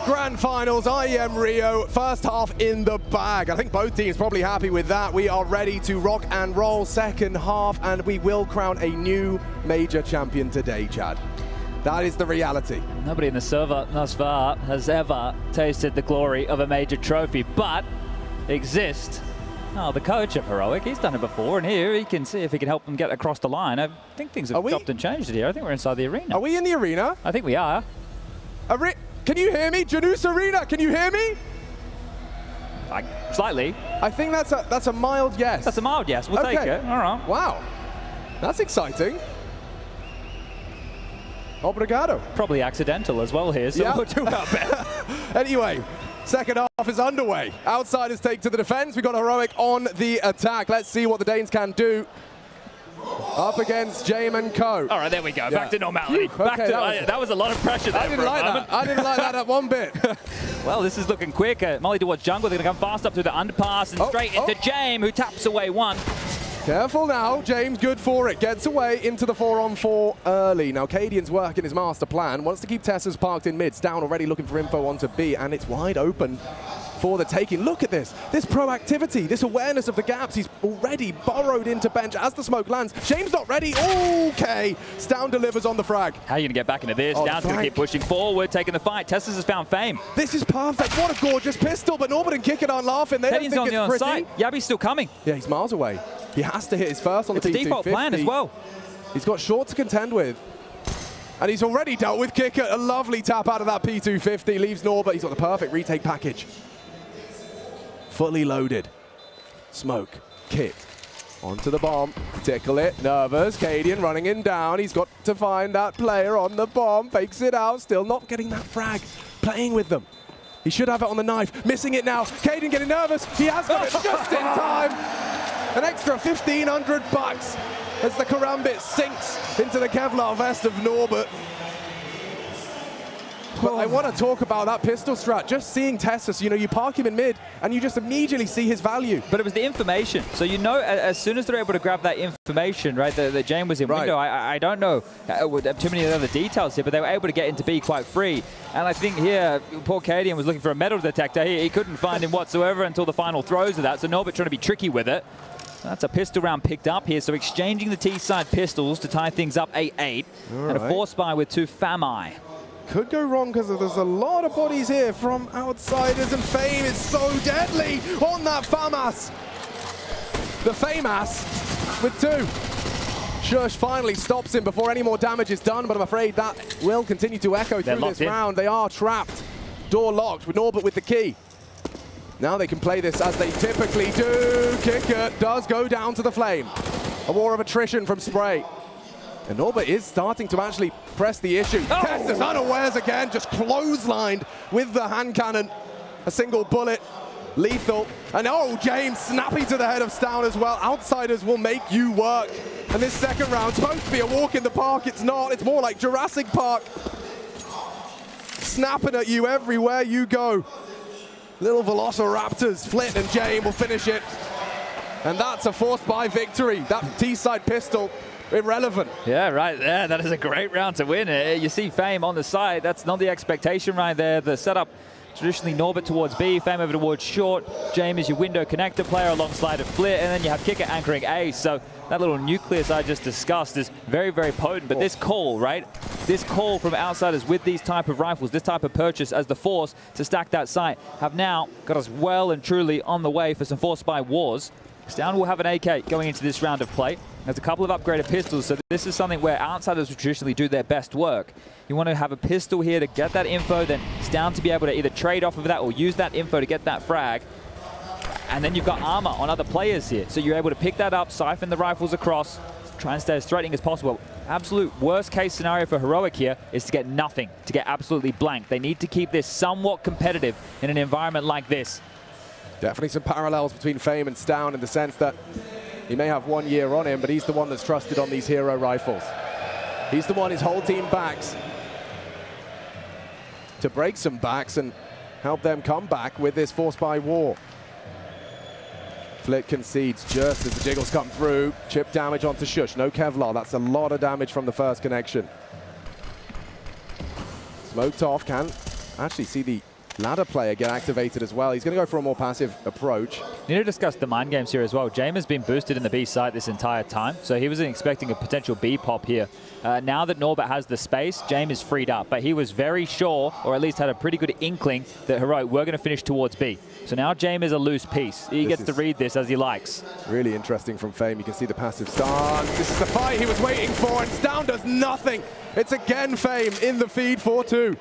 [SPEAKER 1] Grand Finals, IEM Rio, first half in the bag. I think both teams probably happy with that. We are ready to rock and roll second half, and we will crown a new major champion today, Chad. That is the reality.
[SPEAKER 2] Nobody in the server thus far has ever tasted the glory of a major trophy, but exists. Oh, the coach of Heroic, he's done it before, and here he can see if he can help them get across the line. I think things have chopped and changed here. I think we're inside the arena.
[SPEAKER 1] Are we in the arena?
[SPEAKER 2] I think we are.
[SPEAKER 1] Can you hear me? Janus Arena, can you hear me?
[SPEAKER 2] Slightly.
[SPEAKER 1] I think that's a mild yes.
[SPEAKER 2] That's a mild yes. We'll take it. All right.
[SPEAKER 1] Wow. That's exciting. Obrigado.
[SPEAKER 2] Probably accidental as well here, so we'll do our best.
[SPEAKER 1] Anyway, second half is underway. Outsiders take to the defense. We've got Heroic on the attack. Let's see what the Danes can do. Up against James and Co.
[SPEAKER 2] All right, there we go. Back to normality. That was a lot of pressure there.
[SPEAKER 1] I didn't like that. I didn't like that one bit.
[SPEAKER 2] Well, this is looking quick. Molly towards jungle. They're going to come fast up through the underpass and straight into James, who taps away one.
[SPEAKER 1] Careful now. James good for it. Gets away into the 4-on-4 early. Now, Cadian's working his master plan. Wants to keep Tessa's parked in mids. Down already looking for info onto B, and it's wide open for the taking. Look at this proactivity, this awareness of the gaps. He's already burrowed into bench as the smoke lands. James not ready. Okay, Stown delivers on the frag.
[SPEAKER 2] How are you going to get back into this? Down's going to keep pushing forward, taking the fight. Tessus has found Fame.
[SPEAKER 1] This is perfect. What a gorgeous pistol, but Norbert and Kickett aren't laughing. They don't think it's pretty.
[SPEAKER 2] Yabi's still coming.
[SPEAKER 1] Yeah, he's miles away. He has to hit his first on the P250.
[SPEAKER 2] It's a default plan as well.
[SPEAKER 1] He's got short to contend with. And he's already dealt with Kickett. A lovely tap out of that P250. Leaves Norbert. He's got the perfect retake package. Fully loaded. Smoke. Kit. Onto the bomb. Tickle it. Nervous. Cadian running him down. He's got to find that player on the bomb. Fakes it out. Still not getting that frag. Playing with them. He should have it on the knife. Missing it now. Cadian getting nervous. He has got it just in time. An extra 1,500 bucks as the Karambit sinks into the Kevlar vest of Norbert. But I want to talk about that pistol strat. Just seeing Tessus, you park him in mid and you just immediately see his value.
[SPEAKER 2] But it was the information. So as soon as they're able to grab that information, right, that James was in window, I don't know too many other details here, but they were able to get into B quite free. And I think here, poor Cadian was looking for a metal detector. He couldn't find him whatsoever until the final throws of that. So Norbert trying to be tricky with it. That's a pistol round picked up here, so exchanging the T-side pistols to tie things up 8-8. And a force buy with 2 Fami.
[SPEAKER 1] Could go wrong because there's a lot of bodies here from outsiders, and Fame is so deadly on that FAMAS. The FAMAS with 2. Shush finally stops him before any more damage is done, but I'm afraid that will continue to echo through this round. They are trapped. Door locked with Norbert with the key. Now they can play this as they typically do. Kicker does go down to the flame. A war of attrition from Spray. And Norbert is starting to actually press the issue. Tessus unawares again, just clotheslined with the hand cannon. A single bullet, lethal. And James snappy to the head of Stown as well. Outsiders will make you work. And this second round, supposed to be a walk in the park. It's not, it's more like Jurassic Park. Snapping at you everywhere you go. Little Velociraptors, Flit and James will finish it. And that's a forced by victory. That T-side pistol, irrelevant.
[SPEAKER 2] Yeah, right there. That is a great round to win. You see Fame on the side. That's not the expectation right there. The setup, traditionally Norbert towards B, Fame over towards short. James is your window connector player alongside of Flit, and then you have Kicker anchoring A. So that little nucleus I just discussed is very, very potent. But this call, right? This call from outsiders with these type of rifles, this type of purchase as the force to stack that site, have now got us well and truly on the way for some force by wars. Stown will have an AK going into this round of play. There's a couple of upgraded pistols, so this is something where outsiders will traditionally do their best work. You want to have a pistol here to get that info, then Stown to be able to either trade off of that or use that info to get that frag. And then you've got armor on other players here, so you're able to pick that up, siphon the rifles across, try and stay as threatening as possible. Absolute worst case scenario for Heroic here is to get nothing, to get absolutely blank. They need to keep this somewhat competitive in an environment like this.
[SPEAKER 1] Definitely some parallels between Fame and Stown in the sense that he may have 1 year on him, but he's the one that's trusted on these hero rifles. He's the one his whole team backs to break some backs and help them come back with this force by war. Flit concedes just as the jiggles come through. Chip damage onto Shush. No Kevlar. That's a lot of damage from the first connection. Smoked off. Can actually see the ladder player get activated as well. He's going to go for a more passive approach.
[SPEAKER 2] Need to discuss the mind games here as well. Jaime has been boosted in the B site this entire time, so he wasn't expecting a potential B pop here. Now that Norbert has the space, Jaime is freed up, but he was very sure, or at least had a pretty good inkling, that Heroic were going to finish towards B. So now Jaime is a loose piece. He gets to read this as he likes. Really
[SPEAKER 1] interesting from Fame. You can see the passive stance. This is the fight he was waiting for, and Stown does nothing. It's again Fame in the feed 4-2.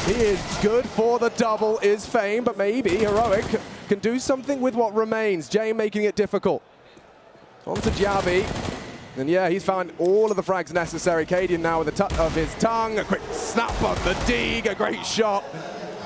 [SPEAKER 1] He is good for the double, is Fame, but maybe Heroic can do something with what remains. Jaime making it difficult. On to Javi. And yeah, he's found all of the frags necessary. Cadian now with a touch of his tongue. A quick snap of the Deeg, a great shot.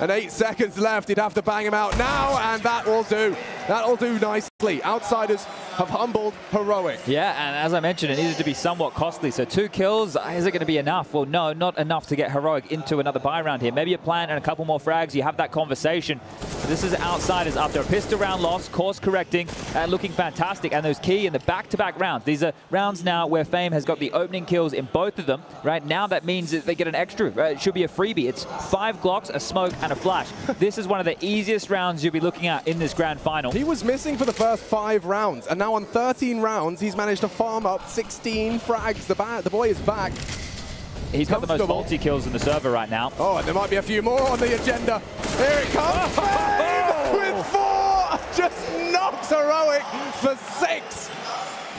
[SPEAKER 1] And 8 seconds left, he'd have to bang him out now, and that will do. That'll do nicely. Outsiders have humbled Heroic.
[SPEAKER 2] Yeah, and as I mentioned, it needed to be somewhat costly. So 2 kills, is it going to be enough? Well, no, not enough to get Heroic into another buy round here. Maybe a plant and a couple more frags, you have that conversation. But this is Outsiders after a pistol round loss, course correcting, and looking fantastic. And those key in the back-to-back rounds. These are rounds now where Fame has got the opening kills in both of them. Right now, that means that they get an extra. It should be a freebie. It's 5 Glocks, a smoke, and a flash. This is one of the easiest rounds you'll be looking at in this grand final.
[SPEAKER 1] He was missing for the first 5 rounds, and now on 13 rounds, he's managed to farm up 16 frags. The boy is back.
[SPEAKER 2] He's got the most multi-kills in the server right now.
[SPEAKER 1] Oh, and there might be a few more on the agenda. Here it comes, Fame with 4! Just knocks Heroic for 6.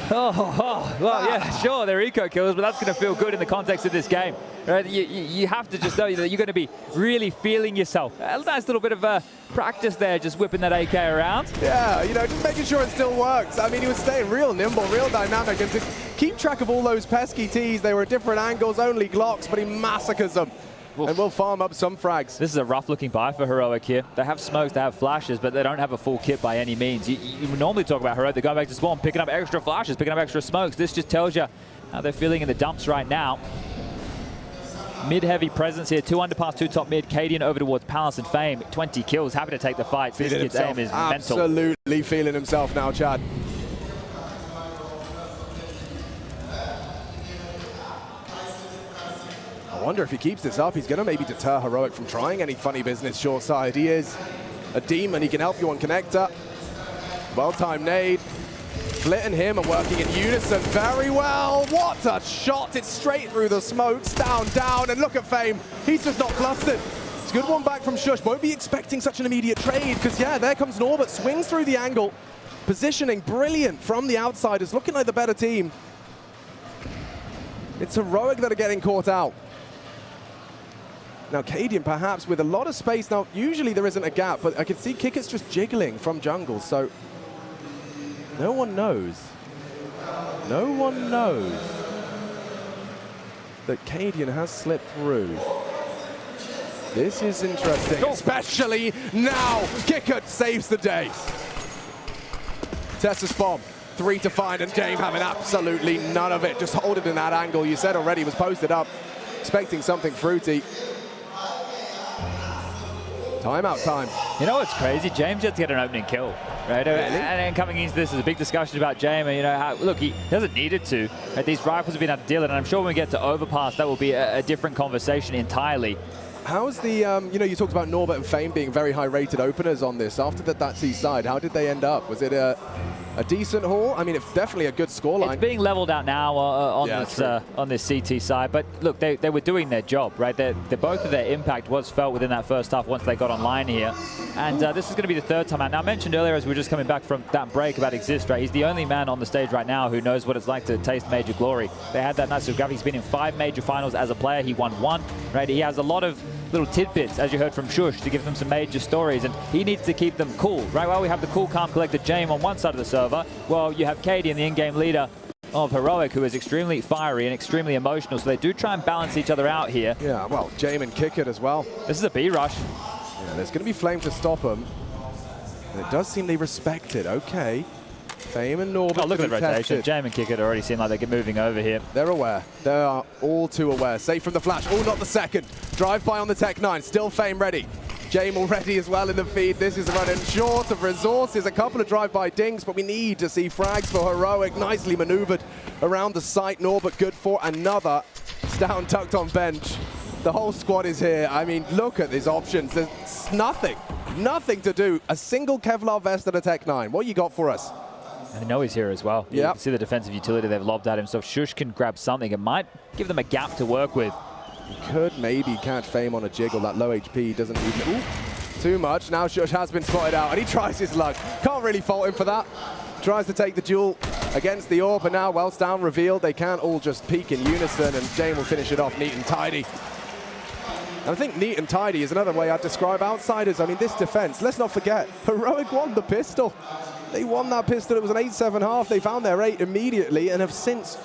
[SPEAKER 2] Well, yeah, sure, they're eco kills, but that's going to feel good in the context of this game. Right? You have to just know that you're going to be really feeling yourself. A nice little bit of practice there, just whipping that AK around.
[SPEAKER 1] Yeah, you know, just making sure it still works. I mean, he was staying real nimble, real dynamic, and to keep track of all those pesky Ts. They were at different angles, only Glocks, but he massacres them. Oof. And we'll farm up some frags.
[SPEAKER 2] This is a rough-looking buy for Heroic here. They have smokes, they have flashes, but they don't have a full kit by any means. You normally talk about Heroic, they're going back to spawn, picking up extra flashes, picking up extra smokes. This just tells you how they're feeling in the dumps right now. Mid-heavy presence here, 2 underpass, 2 top mid. Cadian over towards Palace and Fame. 20 kills, happy to take the fight. This kid's aim is mental.
[SPEAKER 1] Absolutely feeling himself now, Chad. I wonder if he keeps this up, he's going to maybe deter Heroic from trying any funny business short side. He is a demon, he can help you on connector. Well-timed nade. Flit and him are working in unison very well. What a shot, it's straight through the smokes, down, and look at Fame. He's just not flustered. It's a good one back from Shush. Won't be expecting such an immediate trade, because yeah, there comes Norbert, swings through the angle. Positioning brilliant from the Outsiders, looking like the better team. It's Heroic that are getting caught out. Now, Cadian perhaps with a lot of space. Now, usually there isn't a gap, but I can see Kikit's just jiggling from jungle, so no one knows. No one knows that Cadian has slipped through. This is interesting, especially now. Kikit saves the day. Tessus bomb, 3 to find, and Jaime having absolutely none of it. Just hold it in that angle. You said already was posted up, expecting something fruity. Timeout time.
[SPEAKER 2] You know what's crazy? James just get an opening kill, right? Really? And coming into this is a big discussion about Jaime. You know, how, look, he hasn't needed to. Right? These rifles have been able to deal it, and I'm sure when we get to Overpass, that will be a different conversation entirely.
[SPEAKER 1] How's the, you know, you talked about Norbert and Fame being very high-rated openers on this. After that C side, how did they end up? Was it a decent haul? I mean, it's definitely a good scoreline.
[SPEAKER 2] It's being leveled out now on this CT side, but look, they were doing their job, right? Both of their impact was felt within that first half once they got online here, and this is going to be the 3rd time out. Now, I mentioned earlier as we were just coming back from that break about Exist, right? He's the only man on the stage right now who knows what it's like to taste major glory. They had that nice graphic. He's been in 5 major finals as a player. He won 1, right? He has a lot of little tidbits, as you heard from Shush, to give them some major stories, and he needs to keep them cool, right? Well, we have the cool, calm, collected Jaime on one side of the server, well, you have Cadian, the in-game leader of Heroic, who is extremely fiery and extremely emotional, so they do try and balance each other out here.
[SPEAKER 1] Yeah, well, Jaime and Kikit as well.
[SPEAKER 2] This is a B-rush.
[SPEAKER 1] Yeah, there's going to be Flame to stop them, and it does seem they respect it. Okay. Fame and Norbert.
[SPEAKER 2] Oh, look at the rotation. Jaime and Kikit already seem like they're moving over here.
[SPEAKER 1] They're aware. They are all too aware. Safe from the flash. Oh, not the second. Drive-by on the Tech 9. Still Fame ready. Jaime already as well in the feed. This is running short of resources. A couple of drive-by dings, but we need to see frags for Heroic. Nicely maneuvered around the site. Norbert good for another. Down tucked on bench. The whole squad is here. I mean, look at these options. There's nothing to do. A single Kevlar vest and a Tech 9. What you got for us?
[SPEAKER 2] And I know he's here as well. You
[SPEAKER 1] Yep.
[SPEAKER 2] can see the defensive utility they've lobbed at him. So if Shush can grab something, it might give them a gap to work with.
[SPEAKER 1] Could maybe catch Fame on a jiggle. That low HP doesn't even... Ooh, too much. Now Shush has been spotted out, and he tries his luck. Can't really fault him for that. Tries to take the duel against the orb, but now Wells down revealed. They can't all just peak in unison, and Jane will finish it off neat and tidy. And I think neat and tidy is another way I'd describe Outsiders. I mean, this defense, let's not forget, Heroic won the pistol. They won that pistol. It was an 8-7 half. They found their 8 immediately and have since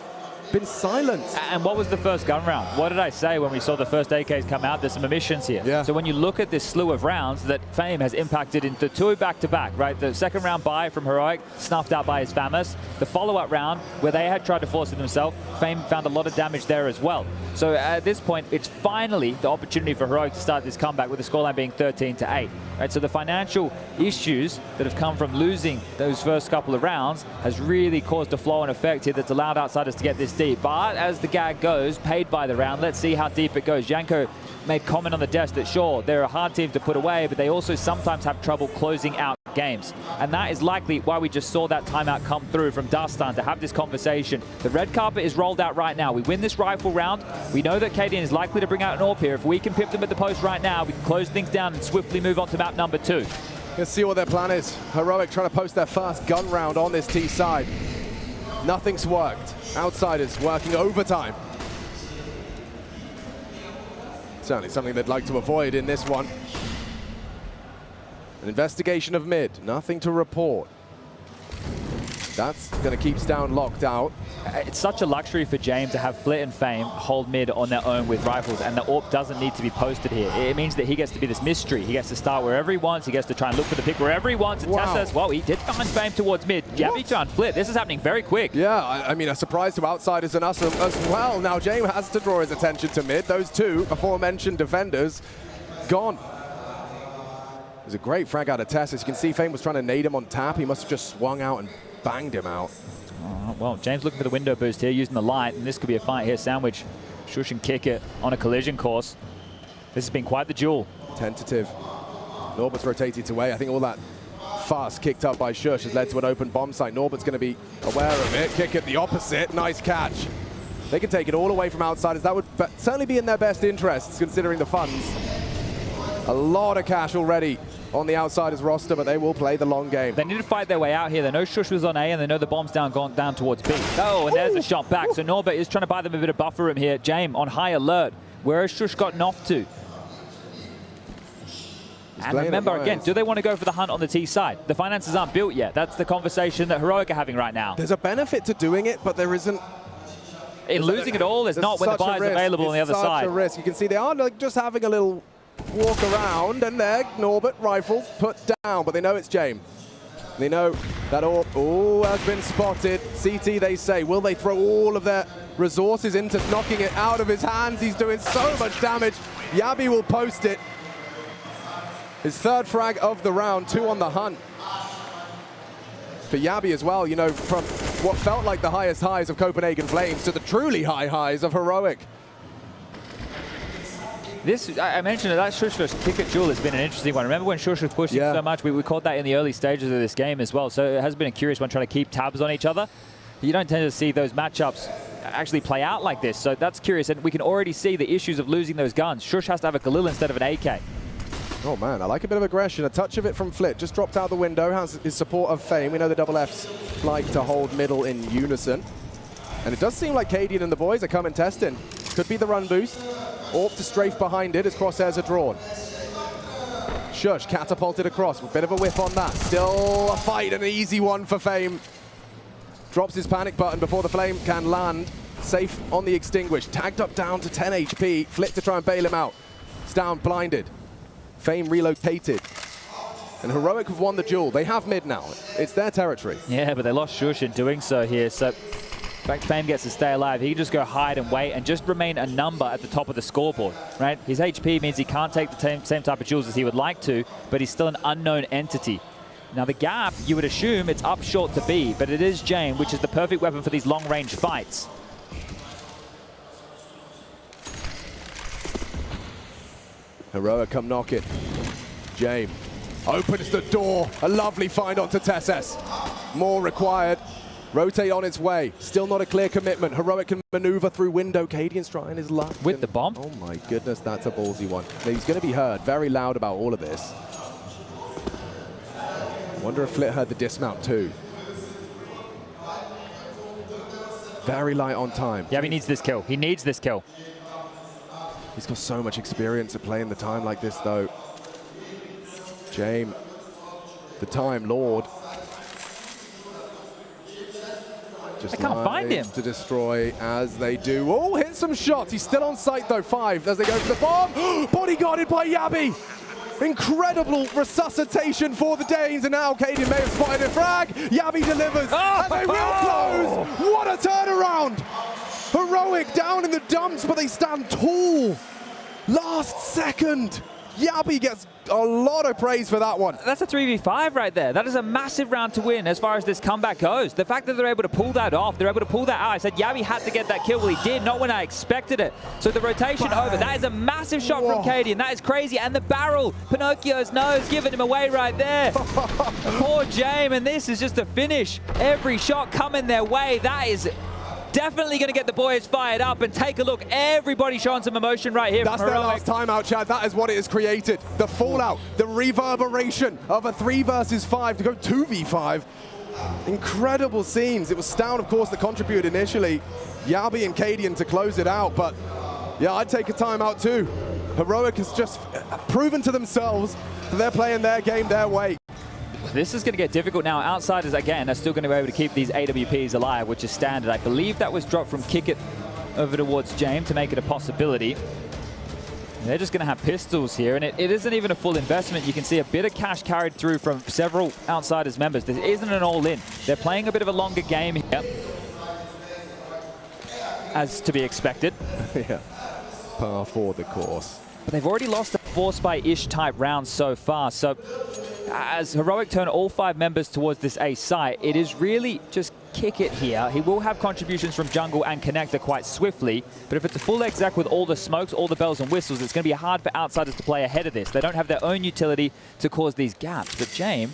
[SPEAKER 1] been silenced.
[SPEAKER 2] And what was the first gun round? What did I say when we saw the first AKs come out? There's some emissions here.
[SPEAKER 1] Yeah.
[SPEAKER 2] So when you look at this slew of rounds that Fame has impacted into 2 back-to-back, right? The second round buy from Heroic, snuffed out by his Famous. The follow-up round, where they had tried to force it themselves, Fame found a lot of damage there as well. So at this point, it's finally the opportunity for Heroic to start this comeback with the scoreline being 13-8. Right? So the financial issues that have come from losing those first couple of rounds has really caused a flow and effect here that's allowed Outsiders to get this deep. But as the gag goes, paid by the round, let's see how deep it goes. Janko made comment on the desk that sure, they're a hard team to put away, but they also sometimes have trouble closing out games. And that is likely why we just saw that timeout come through from Dustin to have this conversation. The red carpet is rolled out right now. We win this rifle round. We know that KDN is likely to bring out an AWP here. If we can pip them at the post right now, we can close things down and swiftly move on to map number 2.
[SPEAKER 1] Let's see what their plan is. Heroic trying to post their first gun round on this T side. Nothing's worked. Outsiders working overtime. Certainly something they'd like to avoid in this one. An investigation of mid, nothing to report. That's going to keep Stown locked out.
[SPEAKER 2] It's such a luxury for James to have Flit and Fame hold mid on their own with rifles, and the AWP doesn't need to be posted here. It means that he gets to be this mystery. He gets to start wherever he wants. He gets to try and look for the pick wherever he wants. And
[SPEAKER 1] Wow.
[SPEAKER 2] Tess says, well, he did find Fame towards mid. Yabby found Flit. This is happening very quick.
[SPEAKER 1] Yeah, I mean, a surprise to Outsiders and us as well. Now, James has to draw his attention to mid. Those 2 aforementioned defenders gone. It was a great frag out of Tess. As you can see, Fame was trying to nade him on tap. He must have just swung out and banged him out.
[SPEAKER 2] Well, James looking for the window boost here, using the light, and this could be a fight here. Sandwich, Shush and kick it on a collision course. This has been quite the duel.
[SPEAKER 1] Tentative. Norbert's rotated away. I think all that fast kicked up by Shush has led to an open bomb site. Norbert's going to be aware of it. Kick it the opposite. Nice catch. They can take it all away from Outsiders. That would certainly be in their best interests, considering the funds. A lot of cash already on the Outsiders roster, but they will play the long game.
[SPEAKER 2] They need to fight their way out here. They know Shush was on A, and they know the bomb's gone down towards B. Oh, and there's a shot back. So Norbert is trying to buy them a bit of buffer room here. James on high alert. Where has Shush gotten off to? And remember, again, do they want to go for the hunt on the T side? The finances aren't built yet. That's the conversation that Heroic are having right now.
[SPEAKER 1] There's a benefit to doing it, but there isn't.
[SPEAKER 2] In losing it all, there's not when the buy is available on the other side.
[SPEAKER 1] It's such a risk. You can see they are like just having a little walk around, and there, Norbert, rifle, put down, but they know it's James. They know that all has been spotted. CT, they say, will they throw all of their resources into knocking it out of his hands? He's doing so much damage. Yabby will post it. His 3rd frag of the round, 2 on the hunt. For Yabby as well, you know, from what felt like the highest highs of Copenhagen Flames to the truly high highs of Heroic.
[SPEAKER 2] This, I mentioned that Shush kick at duel has been an interesting one. Remember when Shush was pushing so much? We called that in the early stages of this game as well. So it has been a curious one trying to keep tabs on each other. You don't tend to see those matchups actually play out like this. So that's curious. And we can already see the issues of losing those guns. Shush has to have a Khalil instead of an AK.
[SPEAKER 1] Oh man, I like a bit of aggression. A touch of it from Flit. Just dropped out the window. Has his support of Fame. We know the double Fs like to hold middle in unison. And it does seem like KDN and the boys are coming testing. Could be the run boost. AWP to strafe behind it as crosshairs are drawn. Shush catapulted across. A bit of a whiff on that. Still a fight, an easy one for Fame. Drops his panic button before the flame can land. Safe on the extinguish. Tagged up down to 10 HP. Flit to try and bail him out. It's down blinded. Fame relocated. And Heroic have won the duel. They have mid now. It's their territory.
[SPEAKER 2] Yeah, but they lost Shush in doing so here. So in fact, Fame gets to stay alive. He can just go hide and wait and just remain a number at the top of the scoreboard, right? His HP means he can't take the same type of duels as he would like to, but he's still an unknown entity. Now the gap, you would assume it's up short to B, but it is Jane, which is the perfect weapon for these long-range fights.
[SPEAKER 1] Heroic come knocking. James opens the door. A lovely find onto Tesses. More required. Rotate on its way. Still not a clear commitment. Heroic can maneuver through window. Cadian's trying his luck.
[SPEAKER 2] With the bomb.
[SPEAKER 1] Oh my goodness, that's a ballsy one. He's going to be heard very loud about all of this. Wonder if Flit heard the dismount too. Very light on time.
[SPEAKER 2] Yeah, he needs this kill. He needs this kill.
[SPEAKER 1] He's got so much experience at playing the time like this though. James, the time lord. Just
[SPEAKER 2] I can't find him.
[SPEAKER 1] To destroy as they do. Oh, hit some shots. He's still on site though. 5 as they go for the bomb. Bodyguarded by Yabi. Incredible resuscitation for the Danes, and now Cadian may have spotted a frag. Yabi delivers, and they will close. What a turnaround! Heroic down in the dumps, but they stand tall. Last second. Yabi gets a lot of praise for that one.
[SPEAKER 2] That's a 3v5 right there. That is a massive round to win as far as this comeback goes. The fact that they're able to pull that off, they're able to pull that out. I said Yabi had to get that kill. Well, he did, not when I expected it. So the rotation over. That is a massive shot from Cadian. That is crazy. And the barrel, Pinocchio's nose, giving him away right there. Poor James, and this is just a finish. Every shot coming their way. That is definitely going to get the boys fired up, and take a look. Everybody showing some emotion right here.
[SPEAKER 1] That's their last timeout, Chad. That is what it has created. The fallout, the reverberation of a 3 versus 5 to go 2v5. Incredible scenes. It was Stown, of course, that contributed initially. Yabi and Cadian to close it out, but yeah, I'd take a timeout too. Heroic has just proven to themselves that they're playing their game their way.
[SPEAKER 2] This is going to get difficult now. Outsiders, again, are still going to be able to keep these AWPs alive, which is standard. I believe that was dropped from Kick It over towards James to make it a possibility. They're just going to have pistols here, and it isn't even a full investment. You can see a bit of cash carried through from several Outsiders members. This isn't an all-in. They're playing a bit of a longer game here, as to be expected.
[SPEAKER 1] Yeah, par for the course.
[SPEAKER 2] But they've already lost a 4-spy-ish type round so far, so as Heroic turn all 5 members towards this A site, it is really just Kick It here. He will have contributions from jungle and connector quite swiftly, but if it's a full exec with all the smokes, all the bells and whistles, it's going to be hard for Outsiders to play ahead of this. They don't have their own utility to cause these gaps. But James,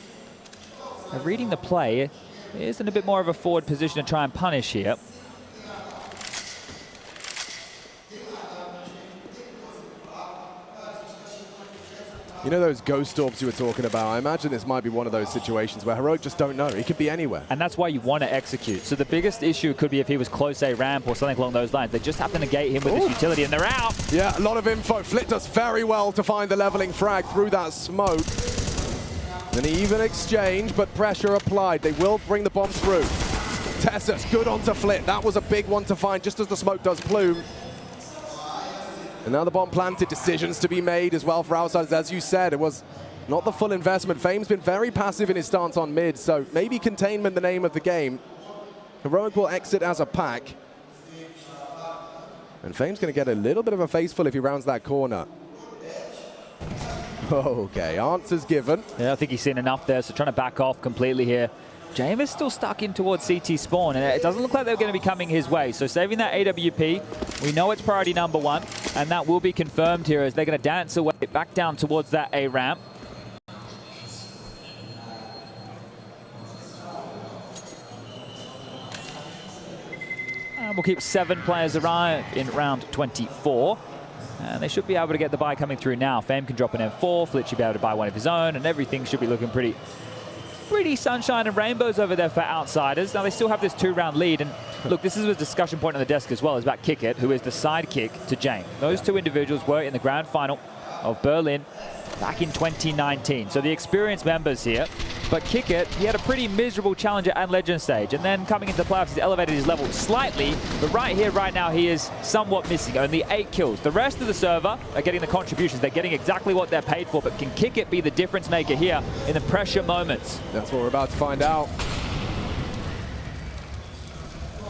[SPEAKER 2] reading the play, is in a bit more of a forward position to try and punish here.
[SPEAKER 1] You know those ghost orbs you were talking about? I imagine this might be one of those situations where Heroic just don't know. He could be anywhere.
[SPEAKER 2] And that's why you want to execute. So the biggest issue could be if he was close A ramp or something along those lines. They just have to negate him with his utility, and they're out.
[SPEAKER 1] Yeah, a lot of info. Flit does very well to find the leveling frag through that smoke. An even exchange, but pressure applied. They will bring the bomb through. Tessus, good onto Flit. That was a big one to find just as the smoke does plume. And now the bomb planted, decisions to be made as well for Outsiders. As you said, it was not the full investment. Fame's been very passive in his stance on mid, so maybe containment the name of the game. Heroic will exit as a pack. And Fame's going to get a little bit of a faceful if he rounds that corner. Okay, answers given.
[SPEAKER 2] Yeah, I think he's seen enough there, so trying to back off completely here. James is still stuck in towards CT spawn, and it doesn't look like they're going to be coming his way. So saving that AWP, we know it's priority number 1, and that will be confirmed here as they're going to dance away back down towards that A ramp. And we'll keep 7 players alive in round 24. And they should be able to get the buy coming through now. Fame can drop an M4, Flit should be able to buy one of his own, and everything should be looking pretty sunshine and rainbows over there for Outsiders. Now they still have this 2-round lead, and look, this is a discussion point on the desk as well, is about Kick It, who is the sidekick to James. Those 2 individuals were in the grand final of Berlin back in 2019. So the experienced members here. But Kick It, he had a pretty miserable challenger and legend stage, and then coming into the playoffs, he's elevated his level slightly, but right here, right now, he is somewhat missing. Only 8 kills. The rest of the server are getting the contributions. They're getting exactly what they're paid for, but can Kick It be the difference maker here in the pressure moments?
[SPEAKER 1] That's what we're about to find out.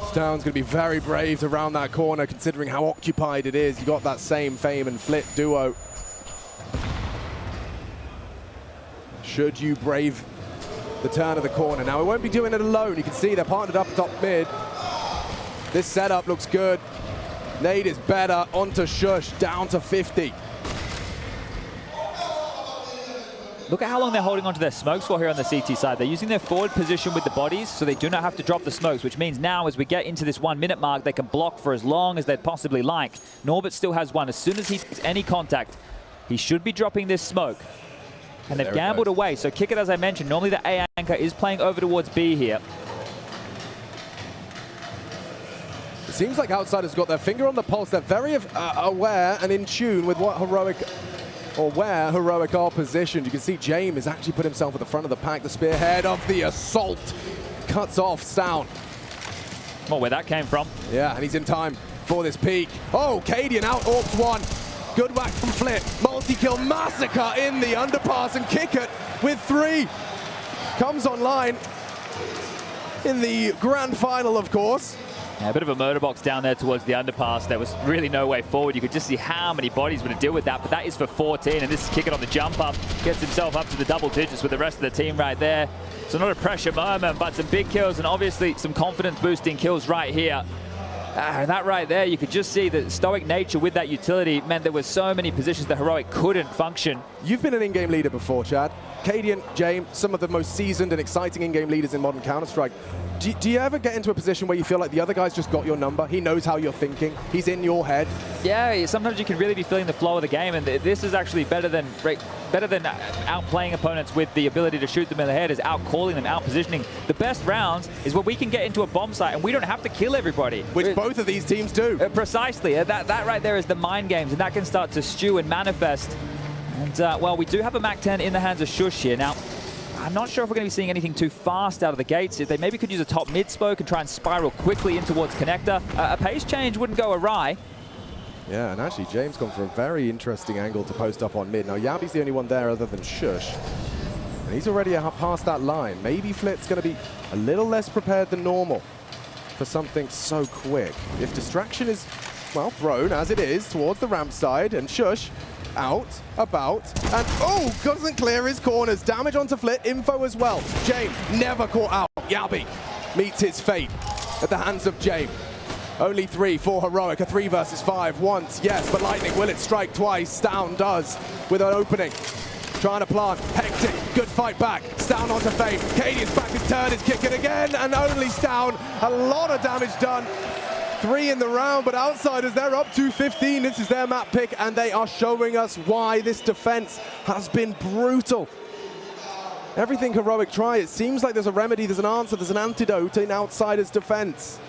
[SPEAKER 1] Stown's going to be very brave to round that corner, considering how occupied it is. You got that same Fame and Flit duo. Should you brave the turn of the corner? Now, it won't be doing it alone. You can see they're partnered up top mid. This setup looks good. Nade is better. Onto Shush, down to 50.
[SPEAKER 2] Look at how long they're holding onto their smokes for here on the CT side. They're using their forward position with the bodies, so they do not have to drop the smokes, which means now as we get into this 1 minute mark, they can block for as long as they'd possibly like. Norbert still has one. As soon as he makes any contact, he should be dropping this smoke. And they've gambled away, so kick it, as I mentioned. Normally the A anchor is playing over towards B here.
[SPEAKER 1] It seems like Outsiders got their finger on the pulse. They're very aware and in tune with what Heroic, or where Heroic are positioned. You can see James has actually put himself at the front of the pack. The spearhead of the assault cuts off Stown.
[SPEAKER 2] Well, where that came from.
[SPEAKER 1] Yeah, and he's in time for this peak. Oh, Cadian out-orcs one. Good whack from Flit. Multi-kill massacre in the underpass, and Kick It with 3. Comes online in the grand final, of course.
[SPEAKER 2] Yeah, a bit of a murder box down there towards the underpass. There was really no way forward. You could just see how many bodies would deal with that, but that is for 14, and this is Kick It on the jump up. Gets himself up to the double digits with the rest of the team right there. So not a pressure moment, but some big kills and obviously some confidence-boosting kills right here. That right there, you could just see the stoic nature with that utility meant there were so many positions that Heroic couldn't function.
[SPEAKER 1] You've been an in-game leader before, Chad. Cadian, James, some of the most seasoned and exciting in-game leaders in modern Counter-Strike. Do you ever get into a position where you feel like the other guy's just got your number? He knows how you're thinking. He's in your head. Yeah,
[SPEAKER 2] sometimes you can really be feeling the flow of the game, and this is actually better than outplaying opponents with the ability to shoot them in the head, is out-calling them, out-positioning. The best rounds is where we can get into a bomb site and we don't have to kill everybody.
[SPEAKER 1] Which both of these teams do.
[SPEAKER 2] Precisely. That right there is the mind games, and that can start to stew and manifest. And, well, we do have a MAC-10 in the hands of Shush here. Now, I'm not sure if we're going to be seeing anything too fast out of the gates. If they maybe could use a top mid smoke and try and spiral quickly in towards connector. A pace change wouldn't go awry.
[SPEAKER 1] Yeah, and actually James gone for a very interesting angle to post up on mid. Now Yabi's the only one there other than Shush. And he's already past that line. Maybe Flit's going to be a little less prepared than normal for something so quick. If distraction is, well, thrown as it is towards the ramp side, and Shush out, about, and oh, doesn't clear his corners. Damage onto Flit, info as well. James never caught out. Yabi meets his fate at the hands of James. Only 3 for Heroic, a 3 versus 5 once, yes, but Lightning, will it strike twice? Stown does with an opening. Trying to plant, Hectic, good fight back. Stown onto Fame, Cadian's back, his turn is kicking again, and only Stown. A lot of damage done. 3 in the round, but Outsiders, they're up to 15. This is their map pick, and they are showing us why this defense has been brutal. Everything Heroic try, it seems like there's a remedy, there's an answer, there's an antidote in Outsiders' defense.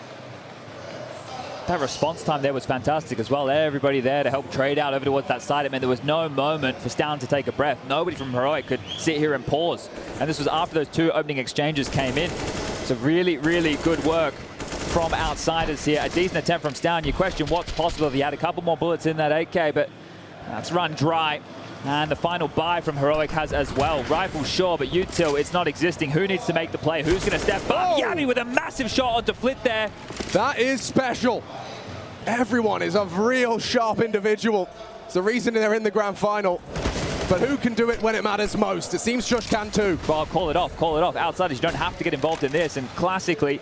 [SPEAKER 2] That response time there was fantastic as well. Everybody there to help trade out over towards that side. It meant there was no moment for Stown to take a breath. Nobody from Heroic could sit here and pause. And this was after those 2 opening exchanges came in. So really, really good work from Outsiders here. A decent attempt from Stown. You question what's possible if he had a couple more bullets in that 8K, but that's run dry. And the final buy from Heroic has as well. Rifle sure, but util, it's not existing. Who needs to make the play? Who's going to step up? Yabi with a massive shot onto Flit there.
[SPEAKER 1] That is special. Everyone is a real sharp individual. It's the reason they're in the grand final. But who can do it when it matters most? It seems Shush can too.
[SPEAKER 2] Well, call it off, call it off. Outsiders, you don't have to get involved in this. And classically,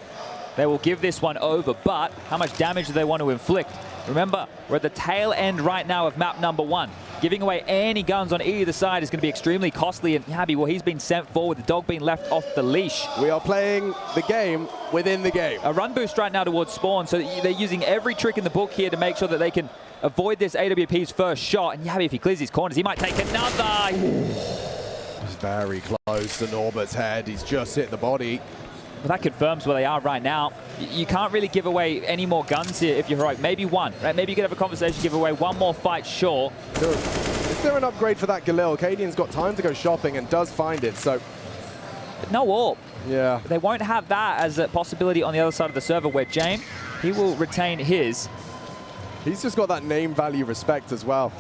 [SPEAKER 2] they will give this one over. But how much damage do they want to inflict? Remember, we're at the tail end right now of map number 1. Giving away any guns on either side is going to be extremely costly. And Yabi, well, he's been sent forward. The dog being left off the leash.
[SPEAKER 1] We are playing the game within the game.
[SPEAKER 2] A run boost right now towards spawn. So they're using every trick in the book here to make sure that they can avoid this AWP's first shot. And Yabi, if he clears his corners, he might take another.
[SPEAKER 1] He's very close to Norbert's head. He's just hit the body.
[SPEAKER 2] Well, that confirms where they are right now. You can't really give away any more guns here if you're Heroic. Maybe one, right? Maybe you could have a conversation, give away one more fight, sure.
[SPEAKER 1] Is there an upgrade for that Galil? Cadian's got time to go shopping and does find it, so.
[SPEAKER 2] But no AWP.
[SPEAKER 1] Yeah.
[SPEAKER 2] They won't have that as a possibility on the other side of the server where James, he will retain his.
[SPEAKER 1] He's just got that name value respect as well.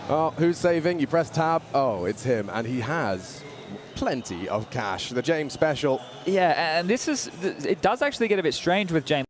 [SPEAKER 1] Oh, who's saving? You press tab. Oh, it's him, and he has plenty of cash. The James special.
[SPEAKER 2] Yeah, and this is, it does actually get a bit strange with James.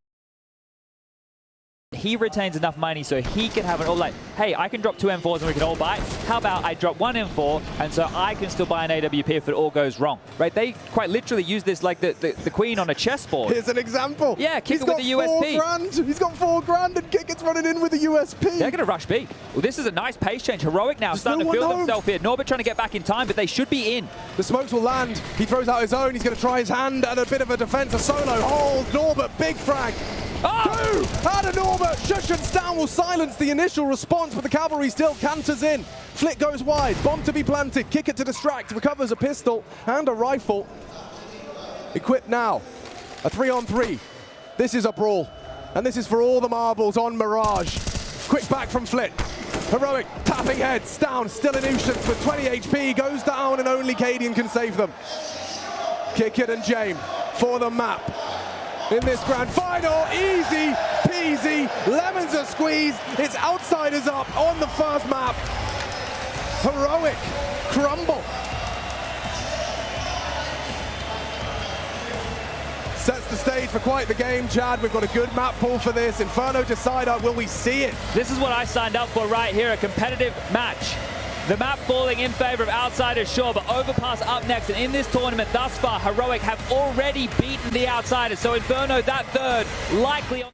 [SPEAKER 2] he retains enough money so he can have it all. Like, hey, I can drop 2 M4s and we can all buy it. How about I drop 1 M4 and so I can still buy an AWP if it all goes wrong, right? They quite literally use this like the queen on a chessboard.
[SPEAKER 1] Here's an example.
[SPEAKER 2] Yeah, Kick it with the USP.
[SPEAKER 1] He's got 4 grand and Kick it's running in with the USP.
[SPEAKER 2] They're going to rush B. Well, this is a nice pace change. Heroic now starting to feel themselves here. Norbert trying to get back in time, but they should be in.
[SPEAKER 1] The smokes will land. He throws out his own. He's going to try his hand at a bit of a defense. A solo hold. Norbert, big frag.
[SPEAKER 2] Oh!
[SPEAKER 1] 2 out of Norbert. Shush and Stan will silence the initial response, but the cavalry still canters in. Flick goes wide. Bomb to be planted. Kick it to distract. Recovers a pistol and a rifle. Equipped now. A 3-on-3. This is a brawl. And this is for all the marbles on Mirage. Quick back from Flick. Heroic tapping heads. Down. Still in Ushans with 20 HP. Goes down and only Cadian can save them. Kick it and James for the map. In this grand final, easy peasy, lemons are squeezed, it's outsiders up on the first map. Heroic crumble. Sets the stage for quite the game, Chad. We've got a good map pool for this. Inferno Decider, will we see it?
[SPEAKER 2] This is what I signed up for right here, a competitive match. The map falling in favor of Outsiders, sure, but Overpass up next. And in this tournament thus far, Heroic have already beaten the Outsiders. So Inferno, that third, likely on